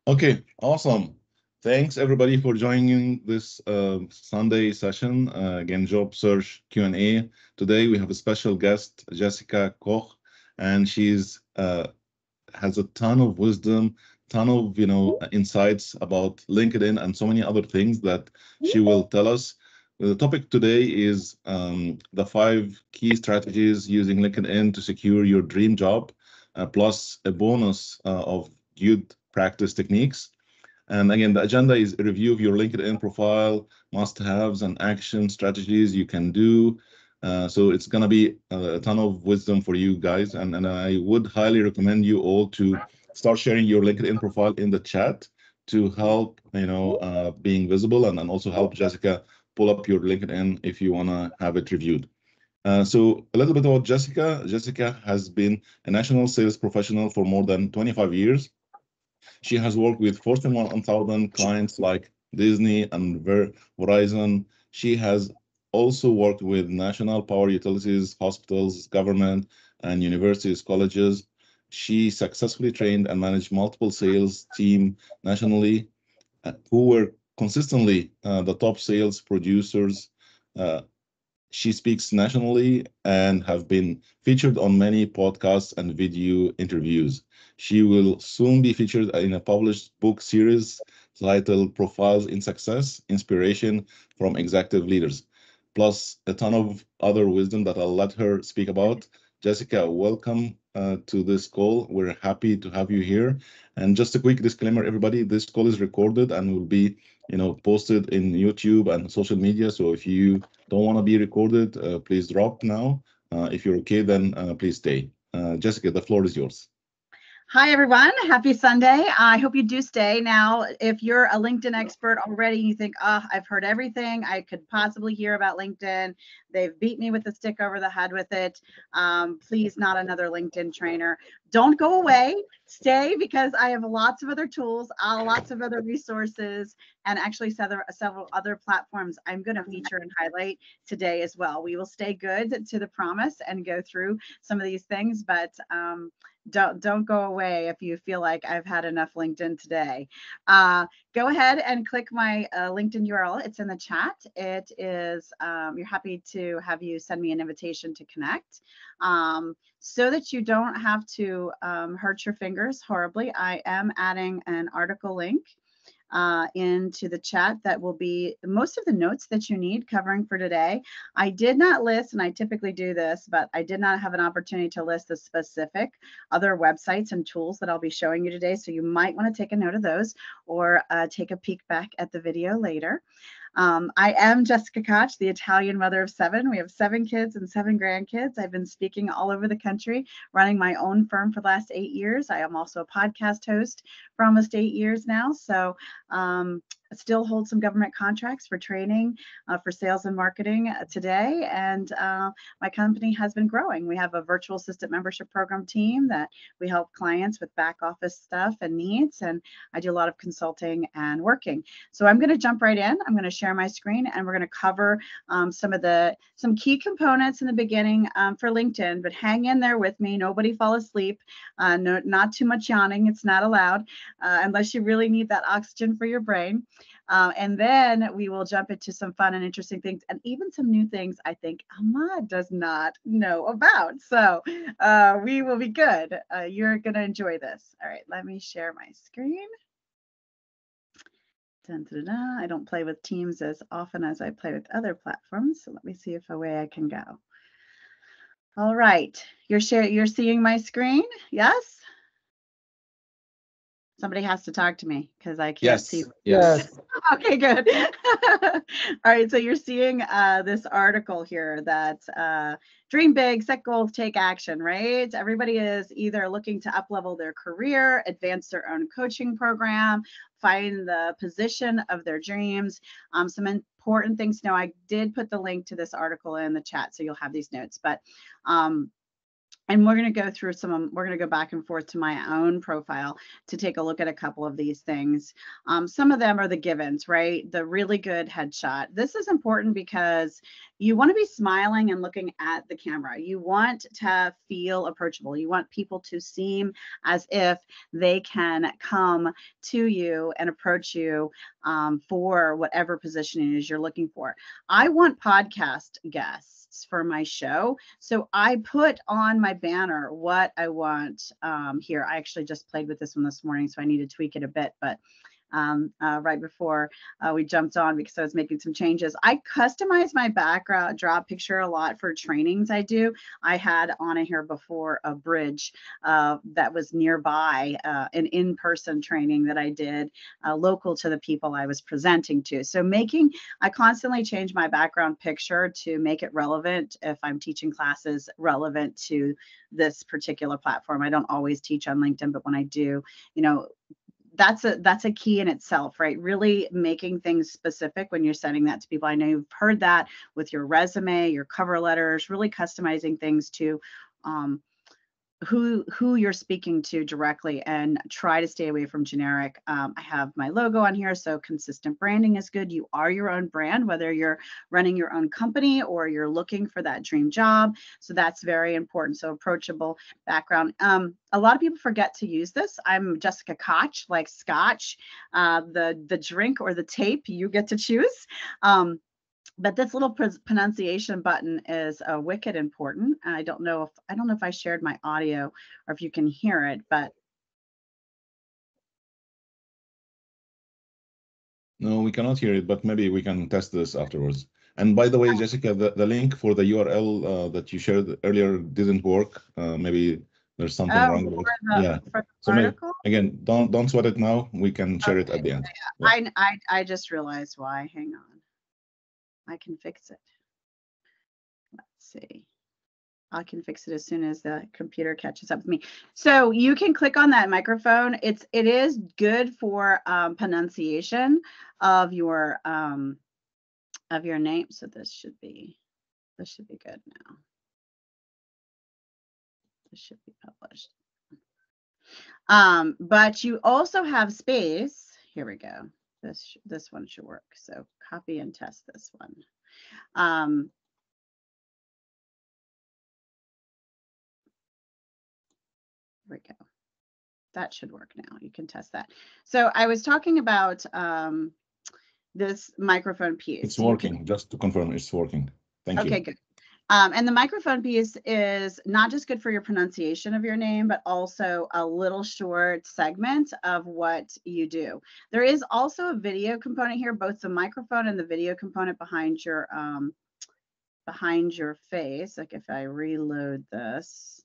Okay, awesome. Thanks everybody for joining this Sunday session. Again, job search Q&A. Today we have a special guest, Jessica Koch, and she's has a ton of wisdom, ton of insights about LinkedIn and so many other things that she will tell us. The topic today is the 5 key strategies using LinkedIn to secure your dream job, plus a bonus of good practice techniques. And again, the agenda is a review of your LinkedIn profile, must-haves and action strategies you can do. So it's going to be a ton of wisdom for you guys. And I would highly recommend you all to start sharing your LinkedIn profile in the chat to help, being visible and also help Jessica pull up your LinkedIn if you want to have it reviewed. So a little bit about Jessica. Jessica has been a national sales professional for more than 25 years. She has worked with Fortune 1000 clients like Disney and Verizon. She has also worked with national power utilities, hospitals, government, and universities, colleges. She successfully trained and managed multiple sales team nationally who were consistently the top sales producers. Uh, she speaks nationally and have been featured on many podcasts and video interviews. She will soon be featured in a published book series titled Profiles in Success: Inspiration from Executive Leaders, plus a ton of other wisdom that I'll let her speak about. Jessica, welcome to this call. We're happy to have you here. And just a quick disclaimer, everybody, this call is recorded and will be, posted in YouTube and social media. So if you don't want to be recorded, please drop now. If you're okay, then please stay. Jessica, the floor is yours. Hi, everyone. Happy Sunday. I hope you do stay. Now, if you're a LinkedIn expert already, you think, oh, I've heard everything I could possibly hear about LinkedIn. They've beat me with a stick over the head with it. Please, not another LinkedIn trainer. Don't go away. Stay, because I have lots of other tools, lots of other resources, and actually several other platforms I'm going to feature and highlight today as well. We will stay good to the promise and go through some of these things, but don't go away if you feel like I've had enough LinkedIn today. Go ahead and click my LinkedIn URL. It's in the chat. It is, you're happy to have you send me an invitation to connect, so that you don't have to hurt your fingers horribly. I am adding an article link into the chat that will be most of the notes that you need covering for today. I did not list, and I typically do this, but I did not have an opportunity to list the specific other websites and tools that I'll be showing you today. So you might want to take a note of those, or take a peek back at the video later. I am Jessica Koch, the Italian mother of 7. We have 7 kids and 7 grandkids. I've been speaking all over the country, running my own firm for the last 8 years. I am also a podcast host for almost 8 years now. So I still hold some government contracts for training for sales and marketing today. And my company has been growing. We have a virtual assistant membership program team that we help clients with back office stuff and needs. And I do a lot of consulting and working. So I'm going to jump right in. I'm going to share my screen, and we're going to cover some key components in the beginning for LinkedIn. But hang in there with me. Nobody fall asleep. No, not too much yawning. It's not allowed unless you really need that oxygen for your brain. And then we will jump into some fun and interesting things, and even some new things I think Ahmad does not know about. So we will be good. You're going to enjoy this. All right, let me share my screen. Dun, dun, dun. I don't play with Teams as often as I play with other platforms. So let me see if a way I can go. All right, you're seeing my screen? Yes? Somebody has to talk to me because I can't see. Yes. Okay, good. All right, so you're seeing this article here that dream big, set goals, take action, right? Everybody is either looking to up-level their career, advance their own coaching program, find the position of their dreams. Some important things to know. I did put the link to this article in the chat, so you'll have these notes. But And we're going to go through we're going to go back and forth to my own profile to take a look at a couple of these things. Some of them are the givens, right? The really good headshot. This is important because you want to be smiling and looking at the camera. You want to feel approachable. You want people to seem as if they can come to you and approach you for whatever position it is you're looking for. I want podcast guests for my show. So I put on my banner what I want here. I actually just played with this one this morning, so I need to tweak it a bit, but right before we jumped on because I was making some changes. I customize my background draw picture a lot for trainings I do. I had on here before a bridge that was nearby, an in-person training that I did local to the people I was presenting to. So I constantly change my background picture to make it relevant if I'm teaching classes relevant to this particular platform. I don't always teach on LinkedIn, but when I do, that's a key in itself, right? Really making things specific when you're sending that to people. I know you've heard that with your resume, your cover letters, really customizing things to who you're speaking to directly, and try to stay away from generic. I have my logo on here, so consistent branding is good. You are your own brand, whether you're running your own company or you're looking for that dream job. So that's very important. So approachable background. A lot of people forget to use this. I'm Jessica Koch, like Scotch, the drink or the tape, you get to choose. But this little pronunciation button is wicked important. I don't know if I shared my audio or if you can hear it, but No, we cannot hear it, but maybe we can test this afterwards. And by the way, Jessica, the link for the URL that you shared earlier didn't work. Maybe there's something wrong with it. Yeah. For the So maybe, article. again, don't sweat it now. We can share it at the end. Yeah. I just realized why. Hang on. I can fix it. Let's see. I can fix it as soon as the computer catches up with me. So you can click on that microphone. It is good for pronunciation of your name. So this should be good now. This should be published. But you also have space. Here we go. This one should work. So copy and test this one. Here we go. That should work now. You can test that. So I was talking about this microphone piece. It's working. Just to confirm, it's working. Thank you. Okay, good. And the microphone piece is not just good for your pronunciation of your name, but also a little short segment of what you do. There is also a video component here, both the microphone and the video component behind your face. Like if I reload this,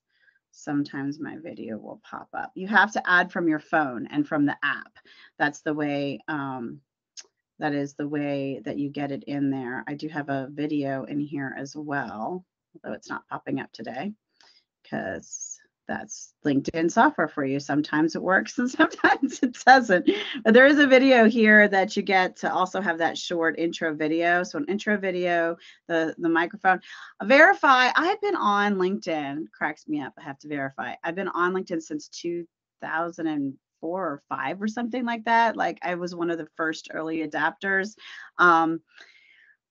sometimes my video will pop up. You have to add from your phone and from the app. That's the way. That is the way that you get it in there. I do have a video in here as well, although it's not popping up today because that's LinkedIn software for you. Sometimes it works and sometimes it doesn't. But there is a video here that you get to also have that short intro video. So an intro video, the microphone. Verify. I've been on LinkedIn. Cracks me up. I have to verify. I've been on LinkedIn since 2004 or 5 or something like that. Like I was one of the first early adapters.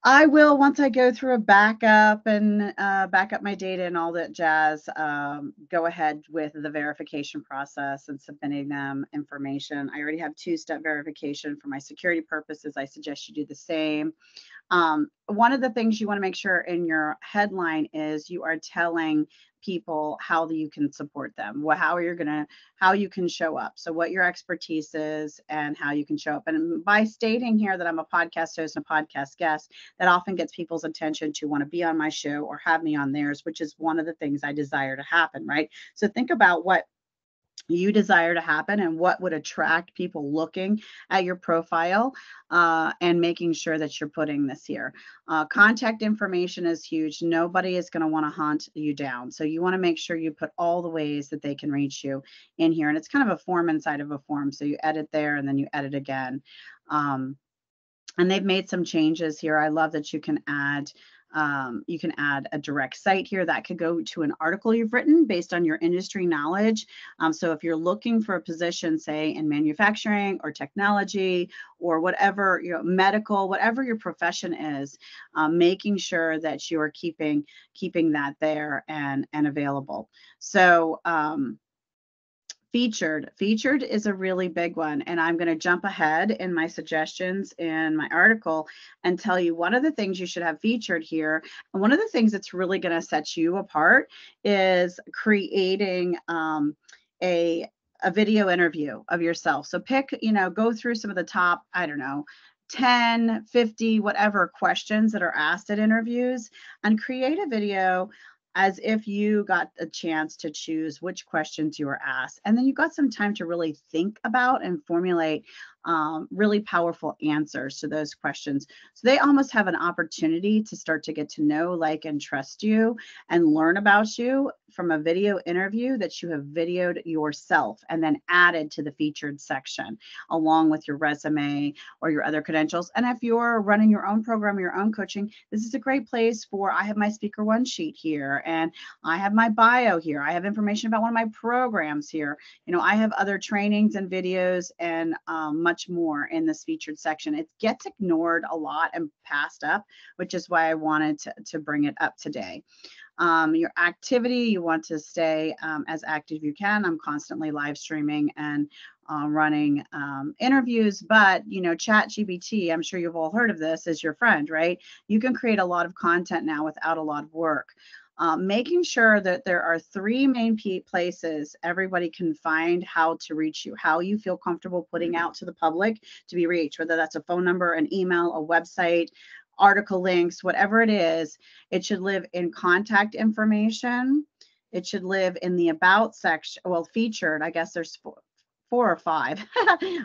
I will, once I go through a backup and back up my data and all that jazz, go ahead with the verification process and submitting them information. I already have 2-step verification for my security purposes. I suggest you do the same. One of the things you want to make sure in your headline is you are telling people how you can support them, how you can show up. So what your expertise is and how you can show up. And by stating here that I'm a podcast host and a podcast guest, that often gets people's attention to want to be on my show or have me on theirs, which is one of the things I desire to happen, right? So think about what you desire to happen and what would attract people looking at your profile, and making sure that you're putting this here. Contact information is huge. Nobody is going to want to hunt you down. So you want to make sure you put all the ways that they can reach you in here. And it's kind of a form inside of a form. So you edit there and then you edit again. And they've made some changes here. I love that you can add You can add a direct site here that could go to an article you've written based on your industry knowledge. So if you're looking for a position, say in manufacturing or technology or whatever, medical, whatever your profession is, making sure that you are keeping that there and available. So featured is a really big one, and I'm going to jump ahead in my suggestions in my article and tell you one of the things you should have featured here. And one of the things that's really going to set you apart is creating a video interview of yourself. So pick, go through some of the top, I don't know, 10, 50, whatever questions that are asked at interviews, and create a video as if you got a chance to choose which questions you were asked. And then you got some time to really think about and formulate really powerful answers to those questions. So they almost have an opportunity to start to get to know, like, and trust you and learn about you from a video interview that you have videoed yourself and then added to the featured section along with your resume or your other credentials. And if you're running your own program, your own coaching, this is a great place for, I have my speaker one sheet here, and I have my bio here. I have information about one of my programs here. I have other trainings and videos and much more in this featured section. It gets ignored a lot and passed up, which is why I wanted to bring it up today. Your activity, you want to stay as active as you can. I'm constantly live streaming and running interviews, but ChatGPT, I'm sure you've all heard of this, is your friend, right? You can create a lot of content now without a lot of work. Making sure that there are 3 main places everybody can find how to reach you, how you feel comfortable putting out to the public to be reached, whether that's a phone number, an email, a website, article links, whatever it is. It should live in contact information. It should live in the about section. Well, featured, I guess there's 4 or 5.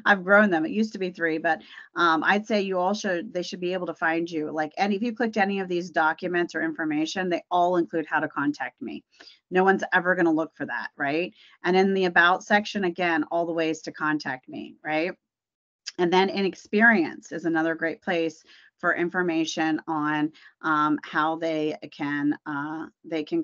I've grown them. It used to be 3, but I'd say they should be able to find you. Like, if you clicked any of these documents or information, they all include how to contact me. No one's ever going to look for that, right? And in the about section, again, all the ways to contact me, right? And then in experience is another great place for information on how they can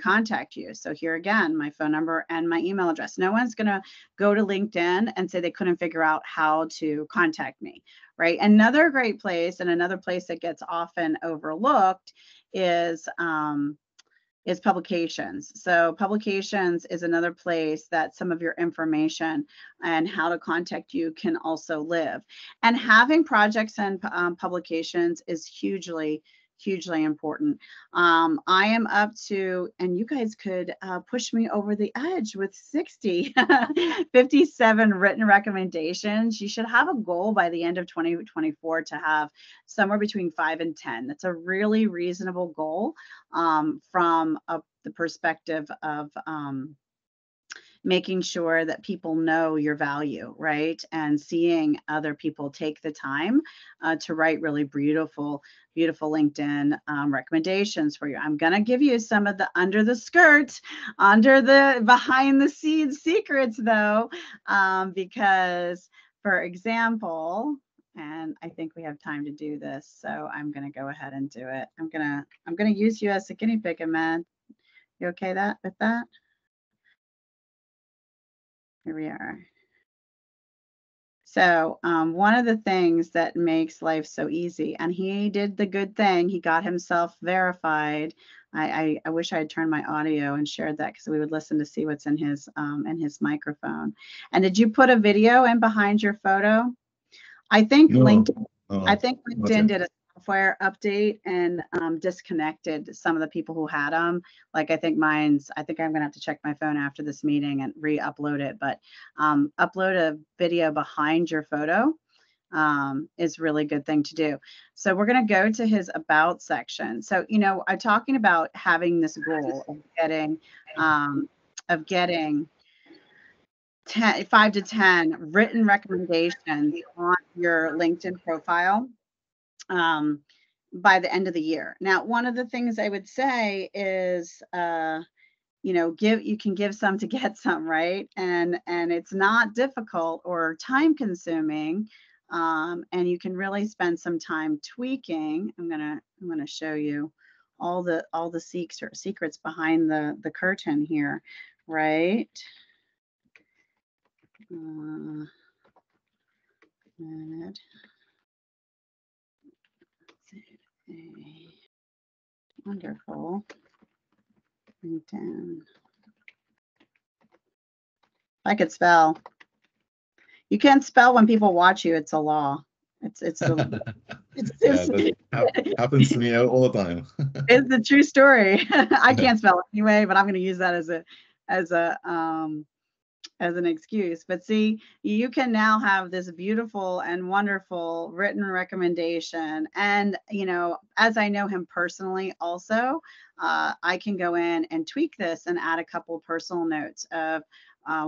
contact you. So here again, my phone number and my email address. No one's going to go to LinkedIn and say they couldn't figure out how to contact me, right? Another great place, and another place that gets often overlooked, is publications. So publications is another place that some of your information and how to contact you can also live. And having projects and publications is hugely important. I am up to, and you guys could push me over the edge with 57 written recommendations. You should have a goal by the end of 2024 to have somewhere between 5 and 10. That's a really reasonable goal from the perspective of making sure that people know your value, right? And seeing other people take the time to write really beautiful LinkedIn recommendations for you. I'm going to give you some of the under the skirt, behind the scenes secrets though, because, for example, and I think we have time to do this, so I'm going to go ahead and do it. I'm going to use you as a guinea pig, Ahmed. You okay with that? Here we are. So one of the things that makes life so easy, and he did the good thing, he got himself verified. I wish I had turned my audio and shared that, because we would listen to see what's in his microphone. And did you put a video in behind your photo? I think No, LinkedIn did a software update and disconnected some of the people who had them. Like, I think I'm gonna have to check my phone after this meeting and re-upload it, but upload a video behind your photo is really a good thing to do. So we're going to go to his about section. So, I'm talking about having this goal of getting 5 to 10 written recommendations on your LinkedIn profile by the end of the year. Now, one of the things I would say is, you can give some to get some, right? And it's not difficult or time consuming. And you can really spend some time tweaking. I'm gonna show you all the secrets behind the curtain here, right? Minute. Wonderful. LinkedIn. I could spell. You can't spell when people watch you. It's a law. It's the Yeah, that happens to me all the time. it's the true story. I can't spell it anyway, but I'm going to use that as an excuse. But see, you can now have this beautiful and wonderful written recommendation. And, you know, as I know him personally also, I can go in and tweak this and add a couple personal notes of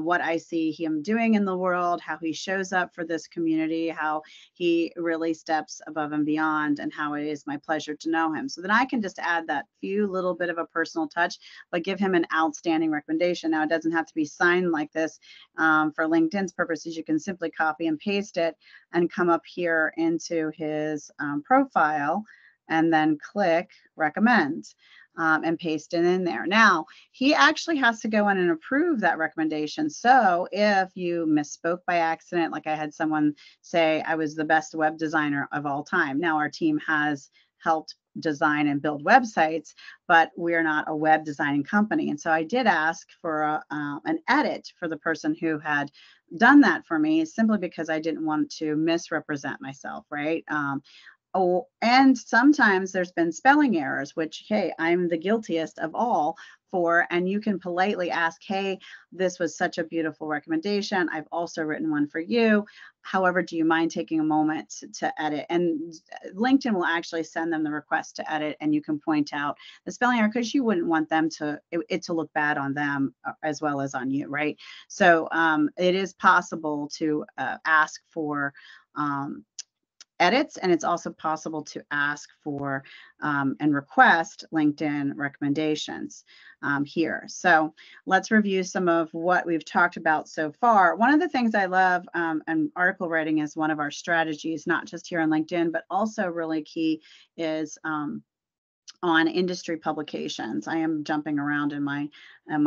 what I see him doing in the world, how he shows up for this community, how he really steps above and beyond, and how it is my pleasure to know him. So then I can just add that few little bit of a personal touch, but give him an outstanding recommendation. Now, it doesn't have to be signed like this. For LinkedIn's purposes, you can simply copy and paste it and come up here into his profile and then click recommend. And paste it in there. Now, he actually has to go in and approve that recommendation. So if you misspoke by accident, like I had someone say I was the best web designer of all time. Now, our team has helped design and build websites, but we're not a web designing company. And so I did ask for an edit for the person who had done that for me, simply because I didn't want to misrepresent myself, right? Oh, and sometimes there's been spelling errors, which, hey, I'm the guiltiest of all for, and you can politely ask, hey, this was such a beautiful recommendation. I've also written one for you. However, do you mind taking a moment to edit? And LinkedIn will actually send them the request to edit, and you can point out the spelling error because you wouldn't want them to it to look bad on them as well as on you, right? So it is possible to ask for edits, and it's also possible to ask for and request LinkedIn recommendations here. So let's review some of what we've talked about so far. One of the things I love, and article writing is one of our strategies, not just here on LinkedIn, but also really key is on industry publications. I am jumping around in my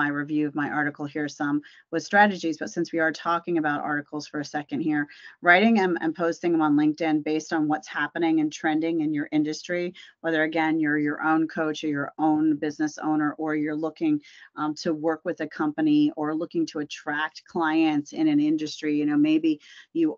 review of my article here some with strategies, but since we are talking about articles for a second here, writing and posting them on LinkedIn based on what's happening and trending in your industry, whether again you're your own coach or your own business owner, or you're looking to work with a company or looking to attract clients in an industry, you know, maybe you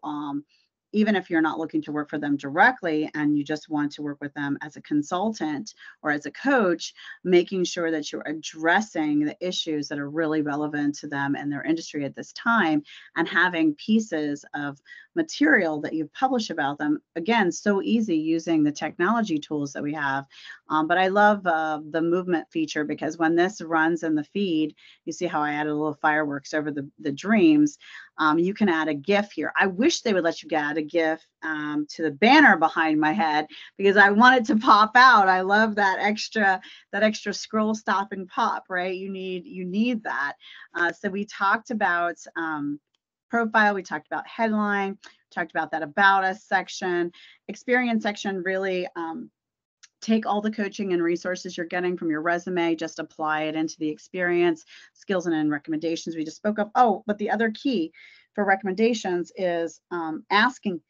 even if you're not looking to work for them directly and you just want to work with them as a consultant or as a coach, making sure that you're addressing the issues that are really relevant to them and their industry at this time, and having pieces of material that you publish about them. Again, so easy using the technology tools that we have. But I love the movement feature, because when this runs in the feed, you see how I added a little fireworks over the dreams. You can add a GIF here. I wish they would let you add a GIF to the banner behind my head, because I want it to pop out. I love that extra scroll, stop, and pop, right? You need that. So we talked about profile, we talked about headline, talked about that about us section, experience section. Really take all the coaching and resources you're getting from your resume, just apply it into the experience, skills, and recommendations we just spoke of. Oh, but the other key for recommendations is asking,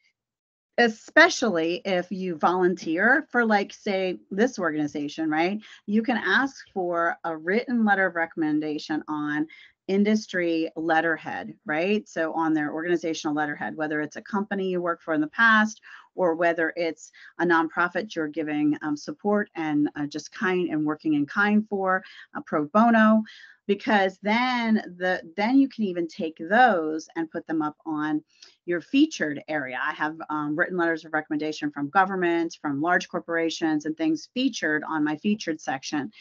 especially if you volunteer for, like, say, this organization, right? You can ask for a written letter of recommendation on industry letterhead, right? So on their organizational letterhead, whether it's a company you work for in the past, or whether it's a nonprofit you're giving support and just kind and working in kind for, pro bono, because then you can even take those and put them up on your featured area. I have written letters of recommendation from government, from large corporations, and things featured on my featured section,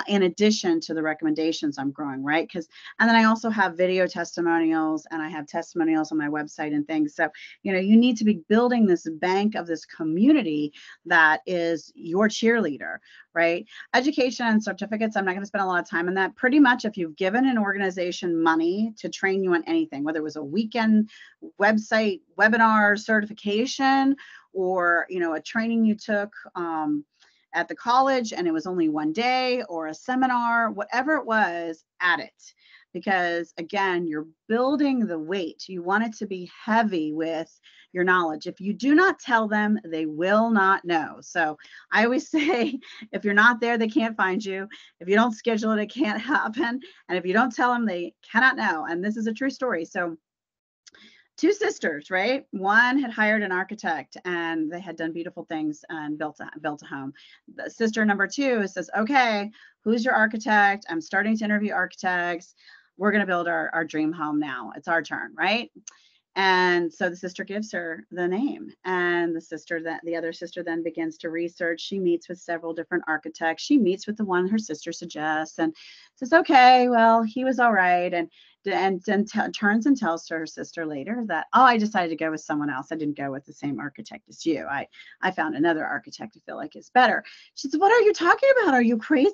in addition to the recommendations I'm growing, right? And then I also have video testimonials, and I have testimonials on my website and things. So, you know, you need to be building this bank of this community that is your cheerleader, right? Education and certificates, I'm not going to spend a lot of time on that. Pretty much, if you've given an organization money to train you on anything, whether it was a weekend website webinar certification, or, you know, a training you took at the college and it was only one day or a seminar, whatever it was, add it. Because again, you're building the weight. You want it to be heavy with your knowledge. If you do not tell them, they will not know. So I always say, if you're not there, they can't find you. If you don't schedule it, it can't happen. And if you don't tell them, they cannot know. And this is a true story. So two sisters, right? One had hired an architect and they had done beautiful things and built a home. The sister number two says, okay, who's your architect? I'm starting to interview architects. We're going to build our dream home now. It's our turn, right? And so the sister gives her the name, and the other sister then begins to research. She meets with several different architects. She meets with the one her sister suggests and says, okay, well, he was all right. And turns and tells to her sister later that, oh, I decided to go with someone else. I didn't go with the same architect as you. I found another architect I feel like is better. She said, what are you talking about? Are you crazy?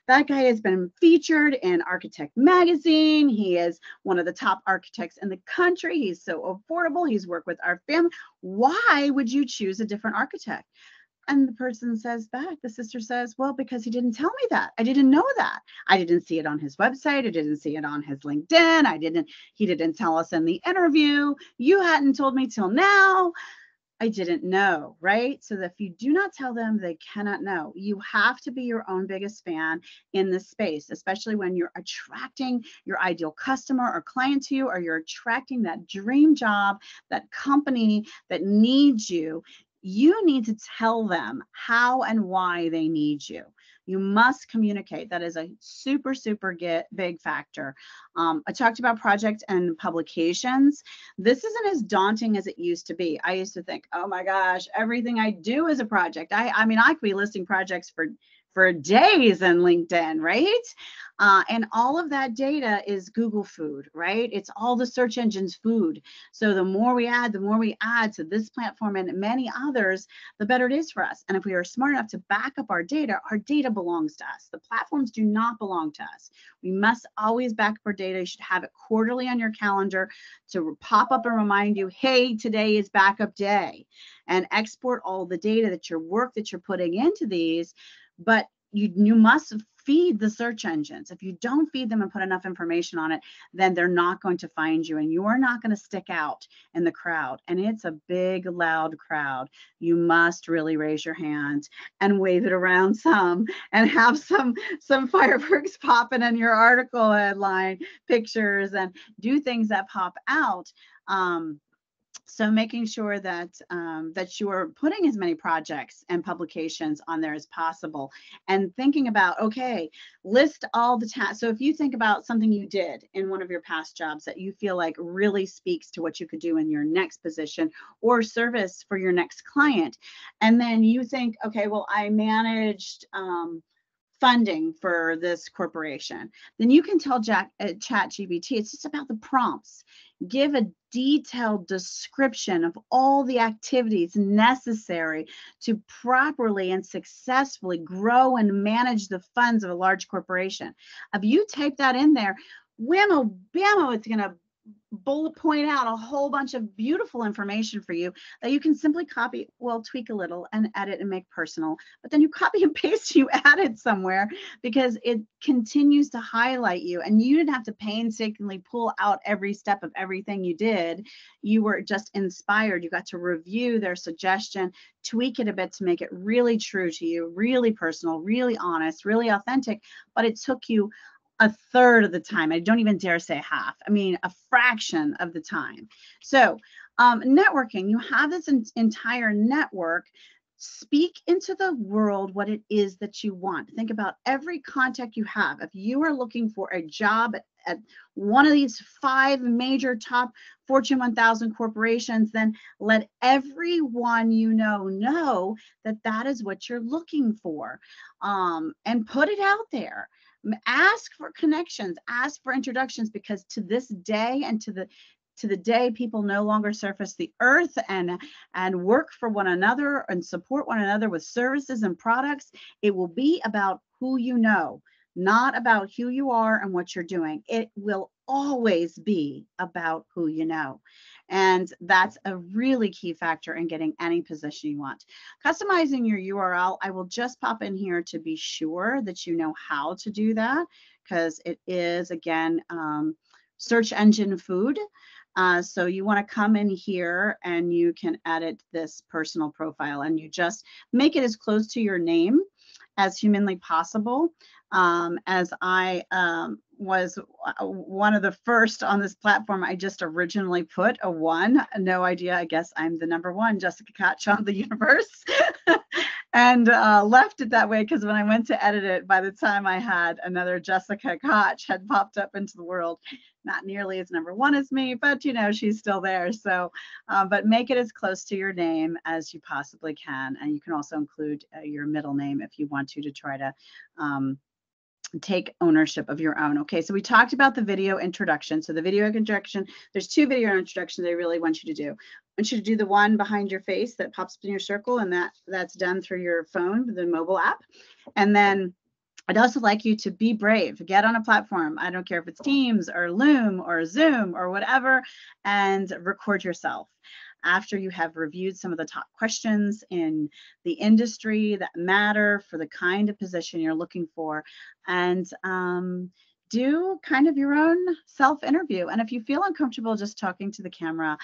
That guy has been featured in Architect Magazine. He is one of the top architects in the country. He's so affordable. He's worked with our family. Why would you choose a different architect? And the person says back, the sister says, well, because he didn't tell me that. I didn't know that. I didn't see it on his website. I didn't see it on his LinkedIn. He didn't tell us in the interview. You hadn't told me till now. I didn't know, right? So that if you do not tell them, they cannot know. You have to be your own biggest fan in this space, especially when you're attracting your ideal customer or client to you, or you're attracting that dream job, that company that needs you. You need to tell them how and why they need you. You must communicate. That is a super, super big factor. I talked about project and publications. This isn't as daunting as it used to be. I used to think, oh my gosh, everything I do is a project. I mean, I could be listing projects for days in LinkedIn, right? And all of that data is Google food, right? It's all the search engines food. So the more we add to this platform and many others, the better it is for us. And if we are smart enough to back up our data belongs to us. The platforms do not belong to us. We must always back up our data. You should have it quarterly on your calendar to pop up and remind you, hey, today is backup day, and export all the data that your work that you're putting into these. But you must feed the search engines. If you don't feed them and put enough information on it, then they're not going to find you, and you're not going to stick out in the crowd. And it's a big, loud crowd. You must really raise your hand and wave it around some, and have some fireworks popping in your article headline, pictures, and do things that pop out. So making sure that that you are putting as many projects and publications on there as possible, and thinking about, okay, list all the tasks. So if you think about something you did in one of your past jobs that you feel like really speaks to what you could do in your next position or service for your next client, and then you think, okay, well, I managed funding for this corporation, then you can tell ChatGPT, it's just about the prompts. Give a detailed description of all the activities necessary to properly and successfully grow and manage the funds of a large corporation. If you type that in there, whammo, bammo, it's going to bullet point out a whole bunch of beautiful information for you that you can simply copy, well, tweak a little and edit and make personal, but then you copy and paste, you add it somewhere, because it continues to highlight you, and you didn't have to painstakingly pull out every step of everything you did. You were just inspired. You got to review their suggestion, tweak it a bit to make it really true to you, really personal, really honest, really authentic, but it took you a third of the time. I don't even dare say half. I mean, a fraction of the time. So networking, you have this entire network. Speak into the world what it is that you want. Think about every contact you have. If you are looking for a job at one of these 5 major top Fortune 1000 corporations, then let everyone you know that that is what you're looking for, and put it out there. Ask for connections, ask for introductions, because to this day and to the day people no longer surface the earth and work for one another and support one another with services and products, it will be about who you know, not about who you are and what you're doing. It will always be about who you know. And that's a really key factor in getting any position you want. Customizing your URL, I will just pop in here to be sure that you know how to do that, because it is, again, search engine food. So you want to come in here and you can edit this personal profile, and you just make it as close to your name as humanly possible. As I was one of the first on this platform, I just originally put a 1. No idea. I guess I'm the number 1 Jessica Koch on the universe. And left it that way because when I went to edit it, by the time I had another Jessica Koch had popped up into the world, not nearly as number 1 as me, but she's still there. So, but make it as close to your name as you possibly can. And you can also include your middle name if you want to try to take ownership of your own. Okay, so we talked about the video introduction. So the video introduction, there's 2 video introductions I really want you to do. I want you to do the one behind your face that pops up in your circle, and that's done through your phone, the mobile app. And then I'd also like you to be brave, get on a platform. I don't care if it's Teams or Loom or Zoom or whatever, and record yourself. After you have reviewed some of the top questions in the industry that matter for the kind of position you're looking for, and do kind of your own self-interview. And if you feel uncomfortable just talking to the camera,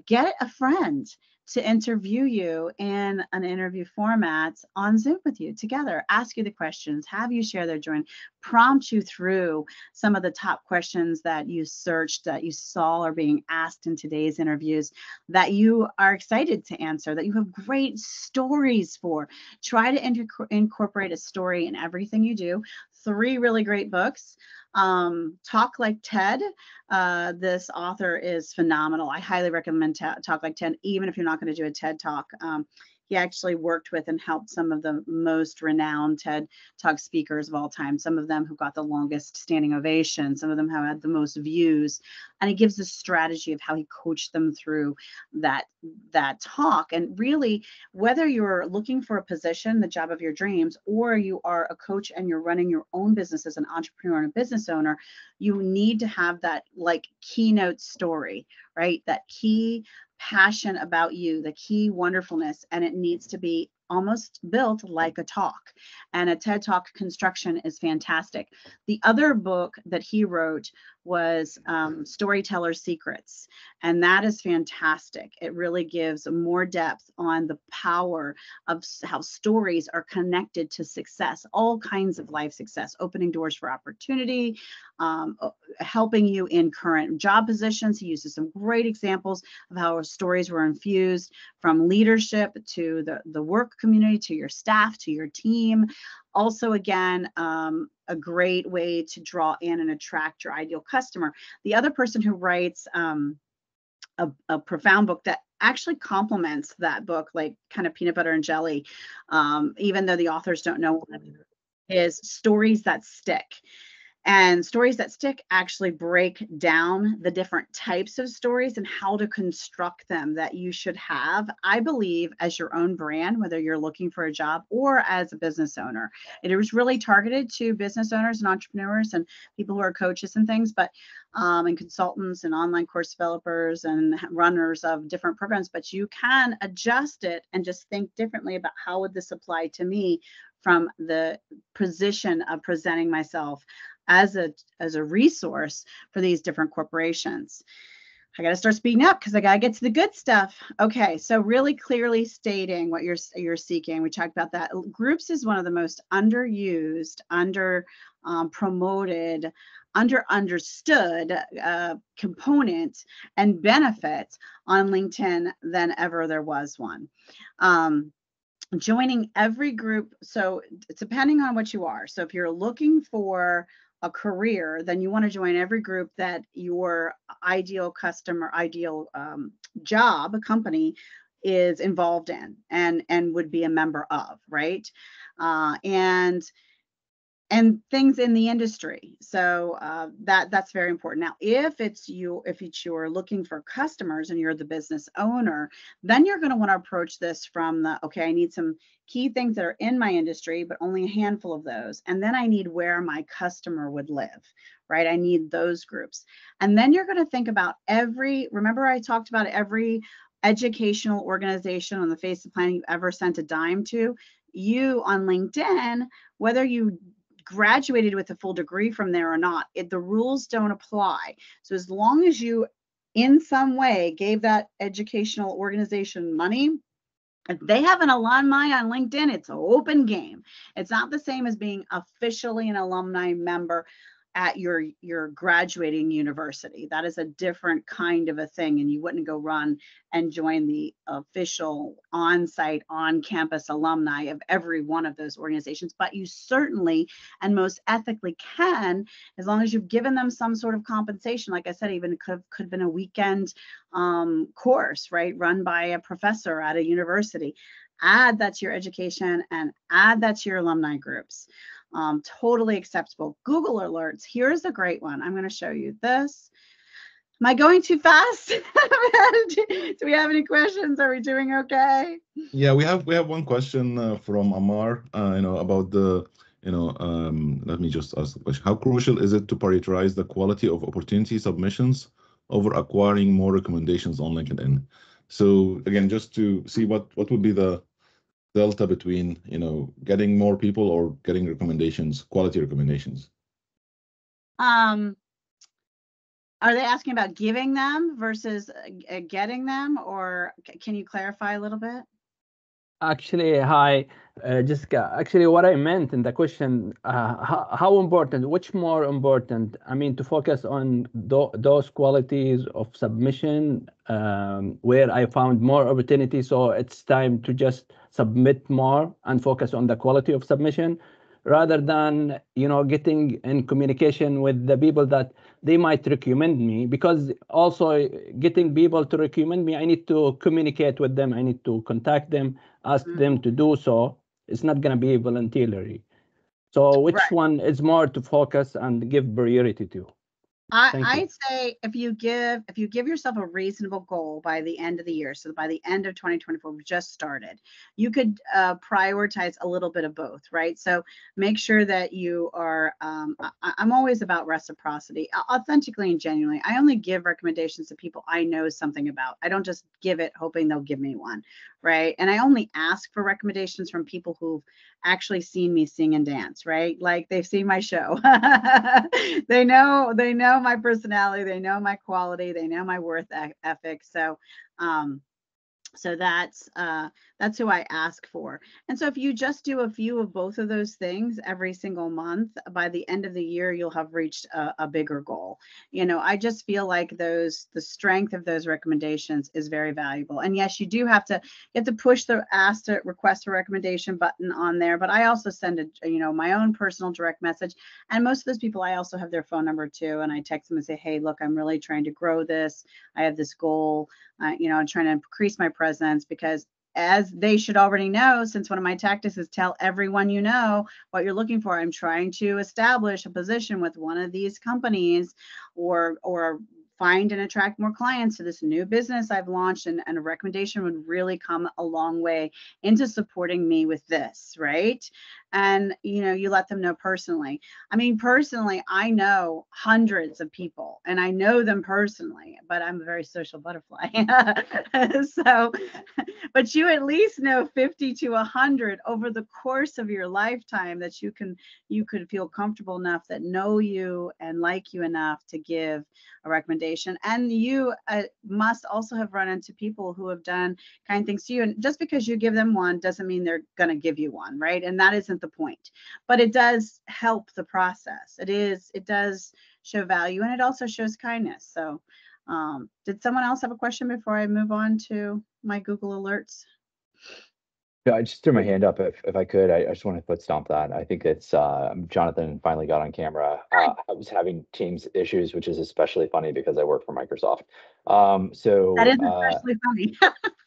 get a friend to interview you in an interview format on Zoom with you together, ask you the questions, have you share their journey, prompt you through some of the top questions that you searched, that you saw are being asked in today's interviews, that you are excited to answer, that you have great stories for. Try to incorporate a story in everything you do. 3 really great books. Talk Like TED. This author is phenomenal. I highly recommend Talk Like TED, even if you're not going to do a TED Talk. He actually worked with and helped some of the most renowned TED Talk speakers of all time, some of them who got the longest standing ovation, some of them have had the most views. And he gives a strategy of how he coached them through that talk. And really, whether you're looking for a position, the job of your dreams, or you are a coach and you're running your own business as an entrepreneur and a business owner, you need to have that keynote story, right? That key passion about you, the key wonderfulness, and it needs to be almost built like a talk. And a TED Talk construction is fantastic. The other book that he wrote was Storyteller Secrets, and that is fantastic. It really gives more depth on the power of how stories are connected to success, all kinds of life success, opening doors for opportunity, helping you in current job positions. He uses some great examples of how stories were infused from leadership to the work community, to your staff, to your team. Also, again, a great way to draw in and attract your ideal customer. The other person who writes a profound book that actually complements that book, like kind of peanut butter and jelly, even though the authors don't know, is Stories That Stick. And Stories That Stick actually break down the different types of stories and how to construct them that you should have, I believe, as your own brand, whether you're looking for a job or as a business owner. It was really targeted to business owners and entrepreneurs and people who are coaches and things, but and consultants and online course developers and runners of different programs. But you can adjust it and just think differently about how would this apply to me from the position of presenting myself as a resource for these different corporations. I got to start speeding up because I got to get to the good stuff. Okay, so really clearly stating what you're seeking. We talked about that. Groups is one of the most underused, promoted, understood component and benefit on LinkedIn than ever there was one. Joining every group, so depending on what you are. So if you're looking for a career, then you want to join every group that your ideal customer, ideal job, company is involved in and would be a member of, right? And and things in the industry. So that's very important. Now, if you're looking for customers and you're the business owner, then you're going to want to approach this from the, okay, I need some key things that are in my industry, but only a handful of those. And then I need where my customer would live, right? I need those groups. And then you're going to think about remember I talked about every educational organization on the face of the planet you ever sent a dime to. You on LinkedIn, whether you graduated with a full degree from there or not, the rules don't apply. So as long as you in some way gave that educational organization money, if they have an alumni on LinkedIn, it's an open game. It's not the same as being officially an alumni member at your graduating university. That is a different kind of a thing, and you wouldn't go run and join the official on-site, on-campus alumni of every one of those organizations, but you certainly and most ethically can, as long as you've given them some sort of compensation. Like I said, even could have been a weekend course, right, run by a professor at a university. Add that to your education and add that to your alumni groups. Totally acceptable. Google Alerts. Here's a great one. I'm going to show you this. Am I going too fast? Do we have any questions? Are we doing okay? Yeah, we have one question from Amar, about the, let me just ask the question. How crucial is it to prioritize the quality of opportunity submissions over acquiring more recommendations on LinkedIn? So again, just to see what would be the delta between, getting more people or getting recommendations, quality recommendations. Are they asking about giving them versus getting them, or can you clarify a little bit? Actually, hi, Jessica. Actually, what I meant in the question, how important, which more important? I mean, to focus on those qualities of submission where I found more opportunity. So it's time to just submit more and focus on the quality of submission, rather than getting in communication with the people that they might recommend me. Because also getting people to recommend me, I need to communicate with them, I need to contact them, ask them to do so. It's not going to be voluntarily. So which one is more to focus and give priority to? I'd say if you give yourself a reasonable goal by the end of the year, so by the end of 2024, we just started, you could prioritize a little bit of both, right? So make sure that you are, I'm always about reciprocity, authentically and genuinely. I only give recommendations to people I know something about. I don't just give it hoping they'll give me one, right? And I only ask for recommendations from people who've actually seen me sing and dance, right? Like they've seen my show. They know my personality, they know my quality, they know my worth ethic. So that's who I ask for. And so if you just do a few of both of those things every single month, by the end of the year, you'll have reached a bigger goal. I just feel like the strength of those recommendations is very valuable. And yes, you have to push the ask to request a recommendation button on there. But I also send my own personal direct message. And most of those people, I also have their phone number too. And I text them and say, hey, look, I'm really trying to grow this. I have this goal. I'm trying to increase my presence, because as they should already know, since one of my tactics is tell everyone you know what you're looking for. I'm trying to establish a position with one of these companies, or find and attract more clients to this new business I've launched, and a recommendation would really come a long way into supporting me with this, right? And you let them know personally. I mean, personally, I know hundreds of people and I know them personally, but I'm a very social butterfly. So, but you at least know 50 to 100 over the course of your lifetime that you could feel comfortable enough, that know you and like you enough to give a recommendation. And you must also have run into people who have done kind things to you. And just because you give them one doesn't mean they're going to give you one, right? And that isn't the point, but it does help the process. It does show value, and it also shows kindness. So did someone else have a question before I move on to my Google Alerts? Yeah, I just threw my hand up if I could. I just want to foot stomp that. I think it's Jonathan finally got on camera. I was having Teams issues, which is especially funny because I work for Microsoft. So that is especially funny.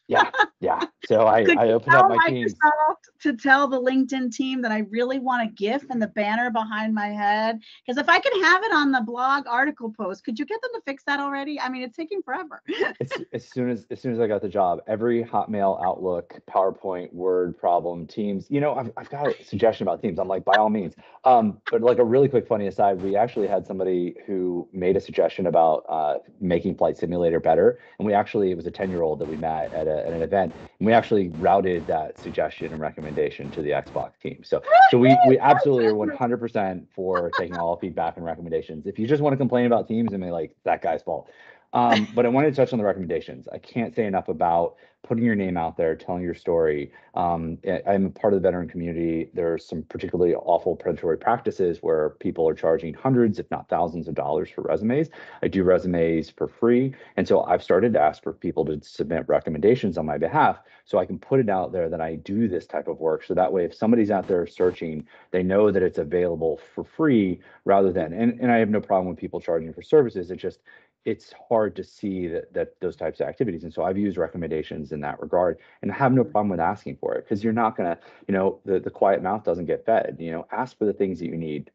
Yeah. Yeah. So I Could you opened tell up my Teams. Microsoft to tell the LinkedIn team that I really want a GIF and the banner behind my head? Because if I could have it on the blog article post, could you get them to fix that already? I mean, it's taking forever. As soon as I got the job, every Hotmail, Outlook, PowerPoint, Word problem, Teams, I've got a suggestion about Teams. I'm like, by all means. But like a really quick funny aside, we actually had somebody who made a suggestion about making Flight Simulator better. And it was a 10-year-old that we met at an event, and we actually routed that suggestion and recommendation to the Xbox team. So we absolutely are 100% for taking all feedback and recommendations. If you just want to complain about Teams, and be like, that guy's fault. But I wanted to touch on the recommendations. I can't say enough about putting your name out there, telling your story. I'm a part of the veteran community. There's some particularly awful predatory practices where people are charging hundreds, if not thousands of dollars for resumes. I do resumes for free. And so I've started to ask for people to submit recommendations on my behalf so I can put it out there that I do this type of work. So that way, if somebody's out there searching, they know that it's available for free rather than, and I have no problem with people charging for services. It's hard to see that those types of activities. And so I've used recommendations in that regard and have no problem with asking for it, because you're not going to, the quiet mouth doesn't get fed. Ask for the things that you need.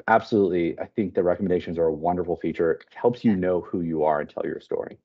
Absolutely. I think the recommendations are a wonderful feature. It helps you know who you are and tell your story.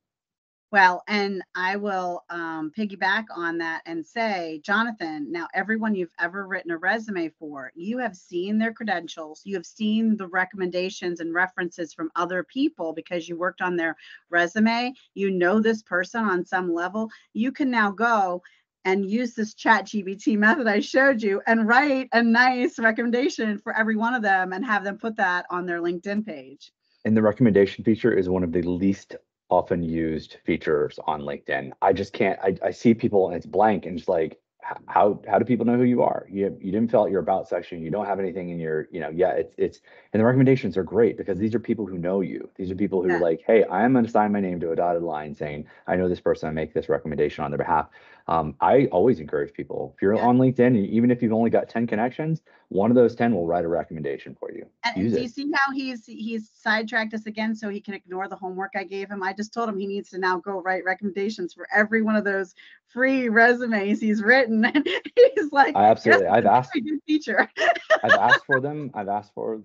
Well, and I will piggyback on that and say, Jonathan, now everyone you've ever written a resume for, you have seen their credentials, you have seen the recommendations and references from other people because you worked on their resume, you know this person on some level. You can now go and use this ChatGPT method I showed you and write a nice recommendation for every one of them and have them put that on their LinkedIn page. And the recommendation feature is one of the least often used features on LinkedIn. I just can't, I see people and it's blank, and it's like, how do people know who you are? You didn't fill out your about section. You don't have anything in your, it's, and the recommendations are great because these are people who know you. These are people who are like, hey, I'm going to sign my name to a dotted line saying, I know this person, I make this recommendation on their behalf. I always encourage people, if you're on LinkedIn, even if you've only got 10 connections, one of those 10 will write a recommendation for you. And do you see how he's sidetracked us again so he can ignore the homework I gave him? I just told him he needs to now go write recommendations for every one of those free resumes he's written. And he's like, absolutely. Yes, I've asked feature. I've asked for them.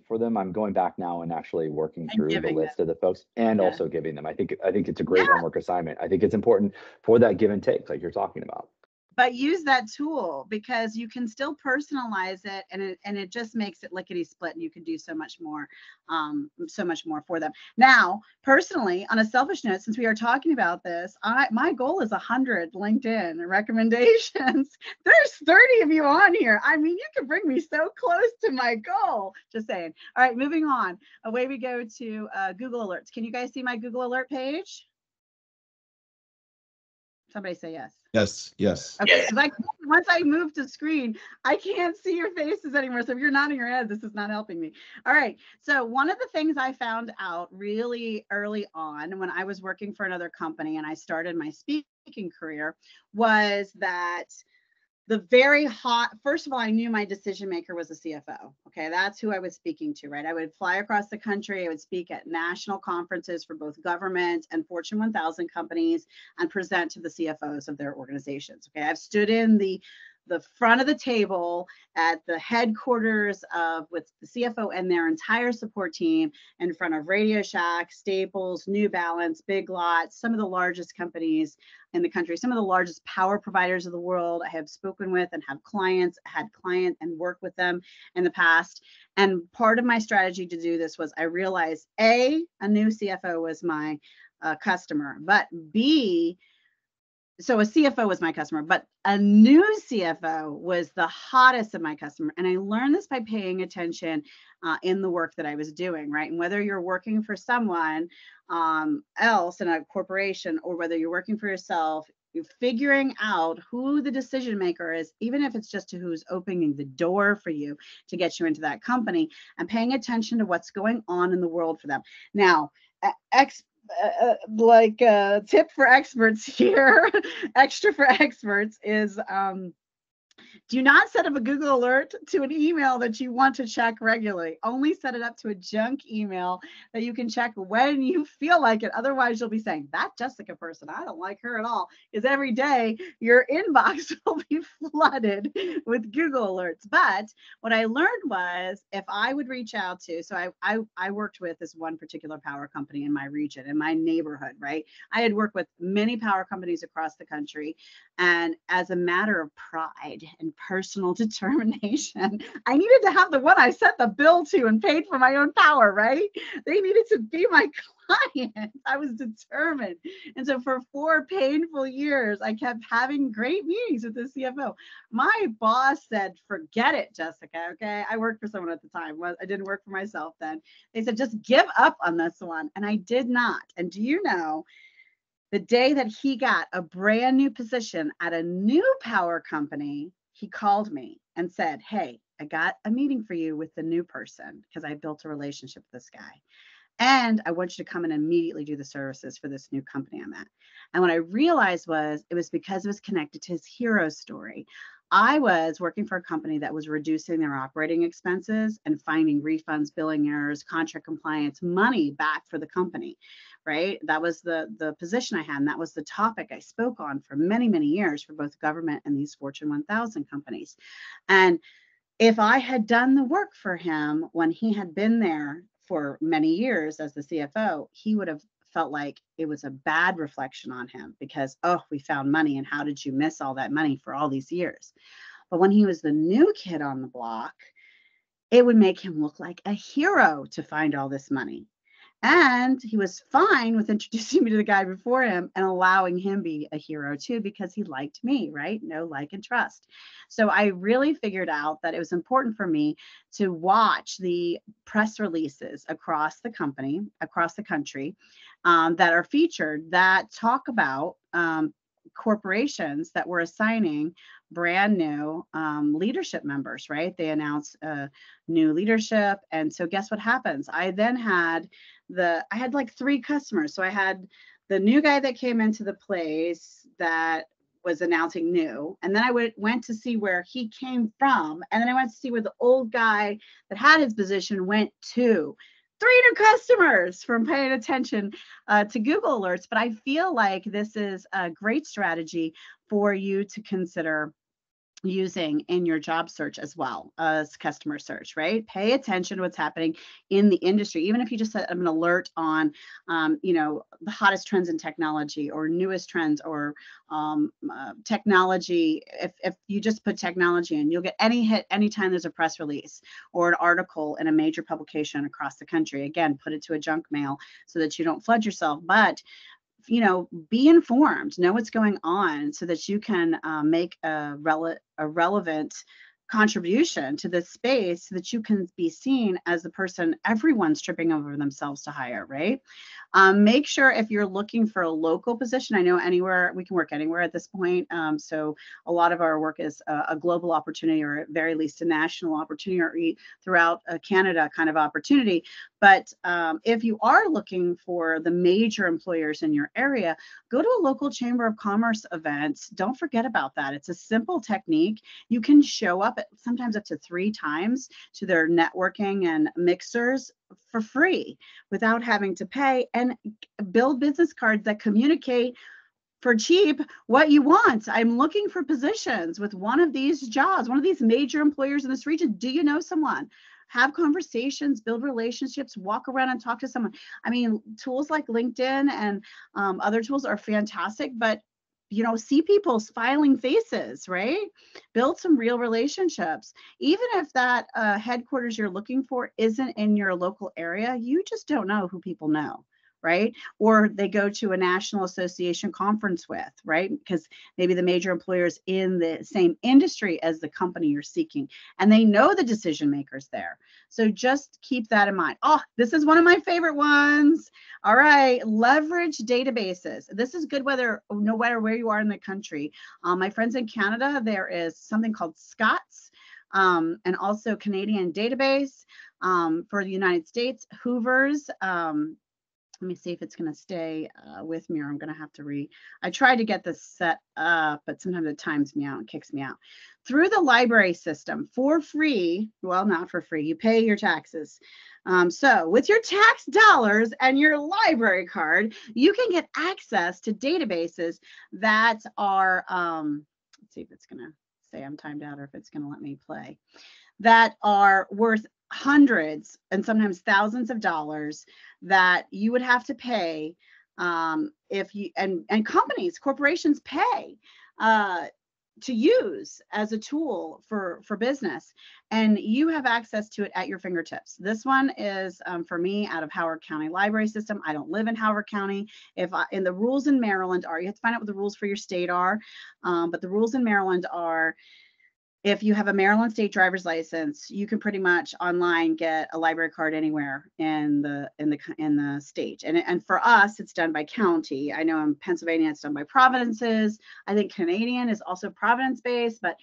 For them. I'm going back now and actually working through the list of the folks and also giving them. I think it's a great homework assignment. I think it's important for that give and take, like you're talking about. But use that tool because you can still personalize it, and it just makes it lickety split, and you can do so much more for them. Now, personally, on a selfish note, since we are talking about this, my goal is 100 LinkedIn recommendations. There's 30 of you on here. I mean, you can bring me so close to my goal. Just saying. All right, moving on. Away we go to Google Alerts. Can you guys see my Google Alert page? Somebody say yes. Yes. Okay, because once I move to screen, I can't see your faces anymore. So if you're nodding your head, this is not helping me. All right. So one of the things I found out really early on when I was working for another company and I started my speaking career was that first of all, I knew my decision maker was a CFO. Okay, that's who I was speaking to, right? I would fly across the country. I would speak at national conferences for both government and Fortune 1000 companies and present to the CFOs of their organizations. Okay, I've stood in the front of the table at the headquarters with the CFO and their entire support team in front of Radio Shack, Staples, New Balance, Big Lots, some of the largest companies in the country, some of the largest power providers of the world I have spoken with and had clients and worked with them in the past. And part of my strategy to do this was I realized a new CFO was my customer, but B, so a CFO was my customer, but a new CFO was the hottest of my customer. And I learned this by paying attention in the work that I was doing, right? And whether you're working for someone else in a corporation or whether you're working for yourself, you're figuring out who the decision maker is, even if it's just who's opening the door for you to get you into that company and paying attention to what's going on in the world for them. Now, tip for experts here, extra for experts is Do not set up a Google alert to an email that you want to check regularly. Only set it up to a junk email that you can check when you feel like it. Otherwise, you'll be saying, that Jessica person, I don't like her at all. Because every day your inbox will be flooded with Google alerts. But what I learned was if I would reach out to, so I worked with this one particular power company in my region, in my neighborhood, right? I had worked with many power companies across the country. And as a matter of pride and personal determination, I needed to have the one I sent the bill to and paid for my own power, right? They needed to be my client. I was determined. And so for 4 painful years, I kept having great meetings with the CFO. My boss said, forget it, Jessica. Okay. I worked for someone at the time. I didn't work for myself then. They said, just give up on this one. And I did not. And do you know, the day that he got a brand new position at a new power company, he called me and said, hey, I got a meeting for you with the new person because I built a relationship with this guy. And I want you to come and immediately do the services for this new company I'm at. And what I realized was it was because it was connected to his hero story. I was working for a company that was reducing their operating expenses and finding refunds, billing errors, contract compliance, money back for the company, right? That was the position I had. And that was the topic I spoke on for many, many years for both government and these Fortune 1000 companies. And if I had done the work for him when he had been there for many years as the CFO, he would have felt like it was a bad reflection on him because, oh, we found money and how did you miss all that money for all these years? But when he was the new kid on the block, it would make him look like a hero to find all this money. And he was fine with introducing me to the guy before him and allowing him be a hero too, because he liked me, right? No, like, and trust. So I really figured out that it was important for me to watch the press releases across the company, across the country, that are featured that talk about corporations that were assigning brand new leadership members, right? They announced new leadership. And so guess what happens? I then had I had like 3 customers. So I had the new guy that came into the place that was announcing new. And then I went to see where he came from. And then I went to see where the old guy that had his position went to. 3 new customers from paying attention to Google alerts. But I feel like this is a great strategy for you to consider using in your job search as well as customer search, right? Pay attention to what's happening in the industry. Even if you just set an alert on, the hottest trends in technology or newest trends or technology. If you just put technology in, you'll get any hit anytime there's a press release or an article in a major publication across the country. Again, put it to a junk mail so that you don't flood yourself. But be informed, know what's going on so that you can make a relevant contribution to this space so that you can be seen as the person everyone's tripping over themselves to hire, right? Make sure if you're looking for a local position, I know anywhere, we can work anywhere at this point. So a lot of our work is a global opportunity or at very least a national opportunity or throughout Canada kind of opportunity. But if you are looking for the major employers in your area, go to a local Chamber of Commerce event. Don't forget about that. It's a simple technique. You can show up sometimes up to 3 times to their networking and mixers for free without having to pay, and build business cards that communicate for cheap what you want. I'm looking for positions with one of these jobs, one of these major employers in this region. Do you know someone? Have conversations, build relationships, walk around and talk to someone. I mean, tools like LinkedIn and other tools are fantastic, but see people's smiling faces, right? Build some real relationships. Even if that headquarters you're looking for isn't in your local area, you just don't know who people know, right? Or they go to a national association conference with, right? Because maybe the major employer's in the same industry as the company you're seeking, and they know the decision makers there. So just keep that in mind. Oh, this is one of my favorite ones. All right, leverage databases. This is good no matter where you are in the country. My friends in Canada, there is something called Scott's and also Canadian database for the United States, Hoover's, Let me see if it's going to stay with me, or I'm going to have to I tried to get this set up, but sometimes it times me out and kicks me out. Through the library system for free, well, not for free, you pay your taxes. So with your tax dollars and your library card, you can get access to databases that are, let's see if it's going to say I'm timed out or if it's going to let me play, that are worth hundreds and sometimes thousands of dollars that you would have to pay if you and corporations pay to use as a tool for business, and you have access to it at your fingertips. This one is for me out of Howard County Library System. I don't live in Howard County. And the rules in Maryland are, you have to find out what the rules for your state are, but the rules in Maryland are, if you have a Maryland state driver's license, you can pretty much online get a library card anywhere in the state. And for us, it's done by county. I know in Pennsylvania, it's done by provinces. I think Canadian is also province based, but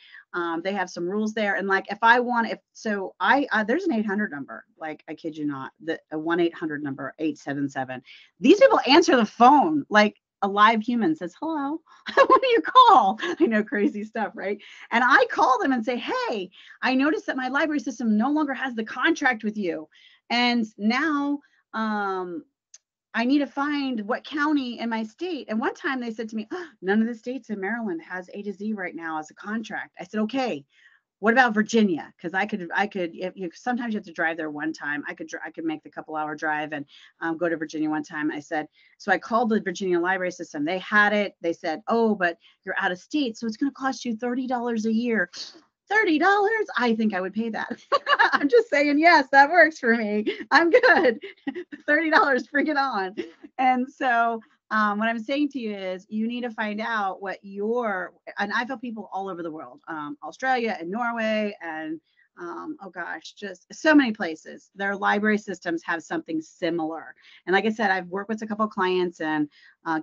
they have some rules there. And like, there's an 800 number, like, I kid you not, a 1-800 number, 877. These people answer the phone like a live human says, hello, what do you call? I know, crazy stuff, right? And I call them and say, hey, I noticed that my library system no longer has the contract with you. And now I need to find what county in my state. And one time they said to me, oh, none of the states in Maryland has A to Z right now as a contract. I said, okay. What about Virginia? Because I could, if sometimes you have to drive there one time. I could make the couple-hour drive and go to Virginia one time. I said, so I called the Virginia Library System. They had it. They said, oh, but you're out of state, so it's going to cost you $30 a year. $30? I think I would pay that. I'm just saying, yes, that works for me. I'm good. $30, bring it on. And so what I'm saying to you is you need to find out and I've helped people all over the world, Australia and Norway and oh gosh, just so many places. Their library systems have something similar. And like I said, I've worked with a couple of clients in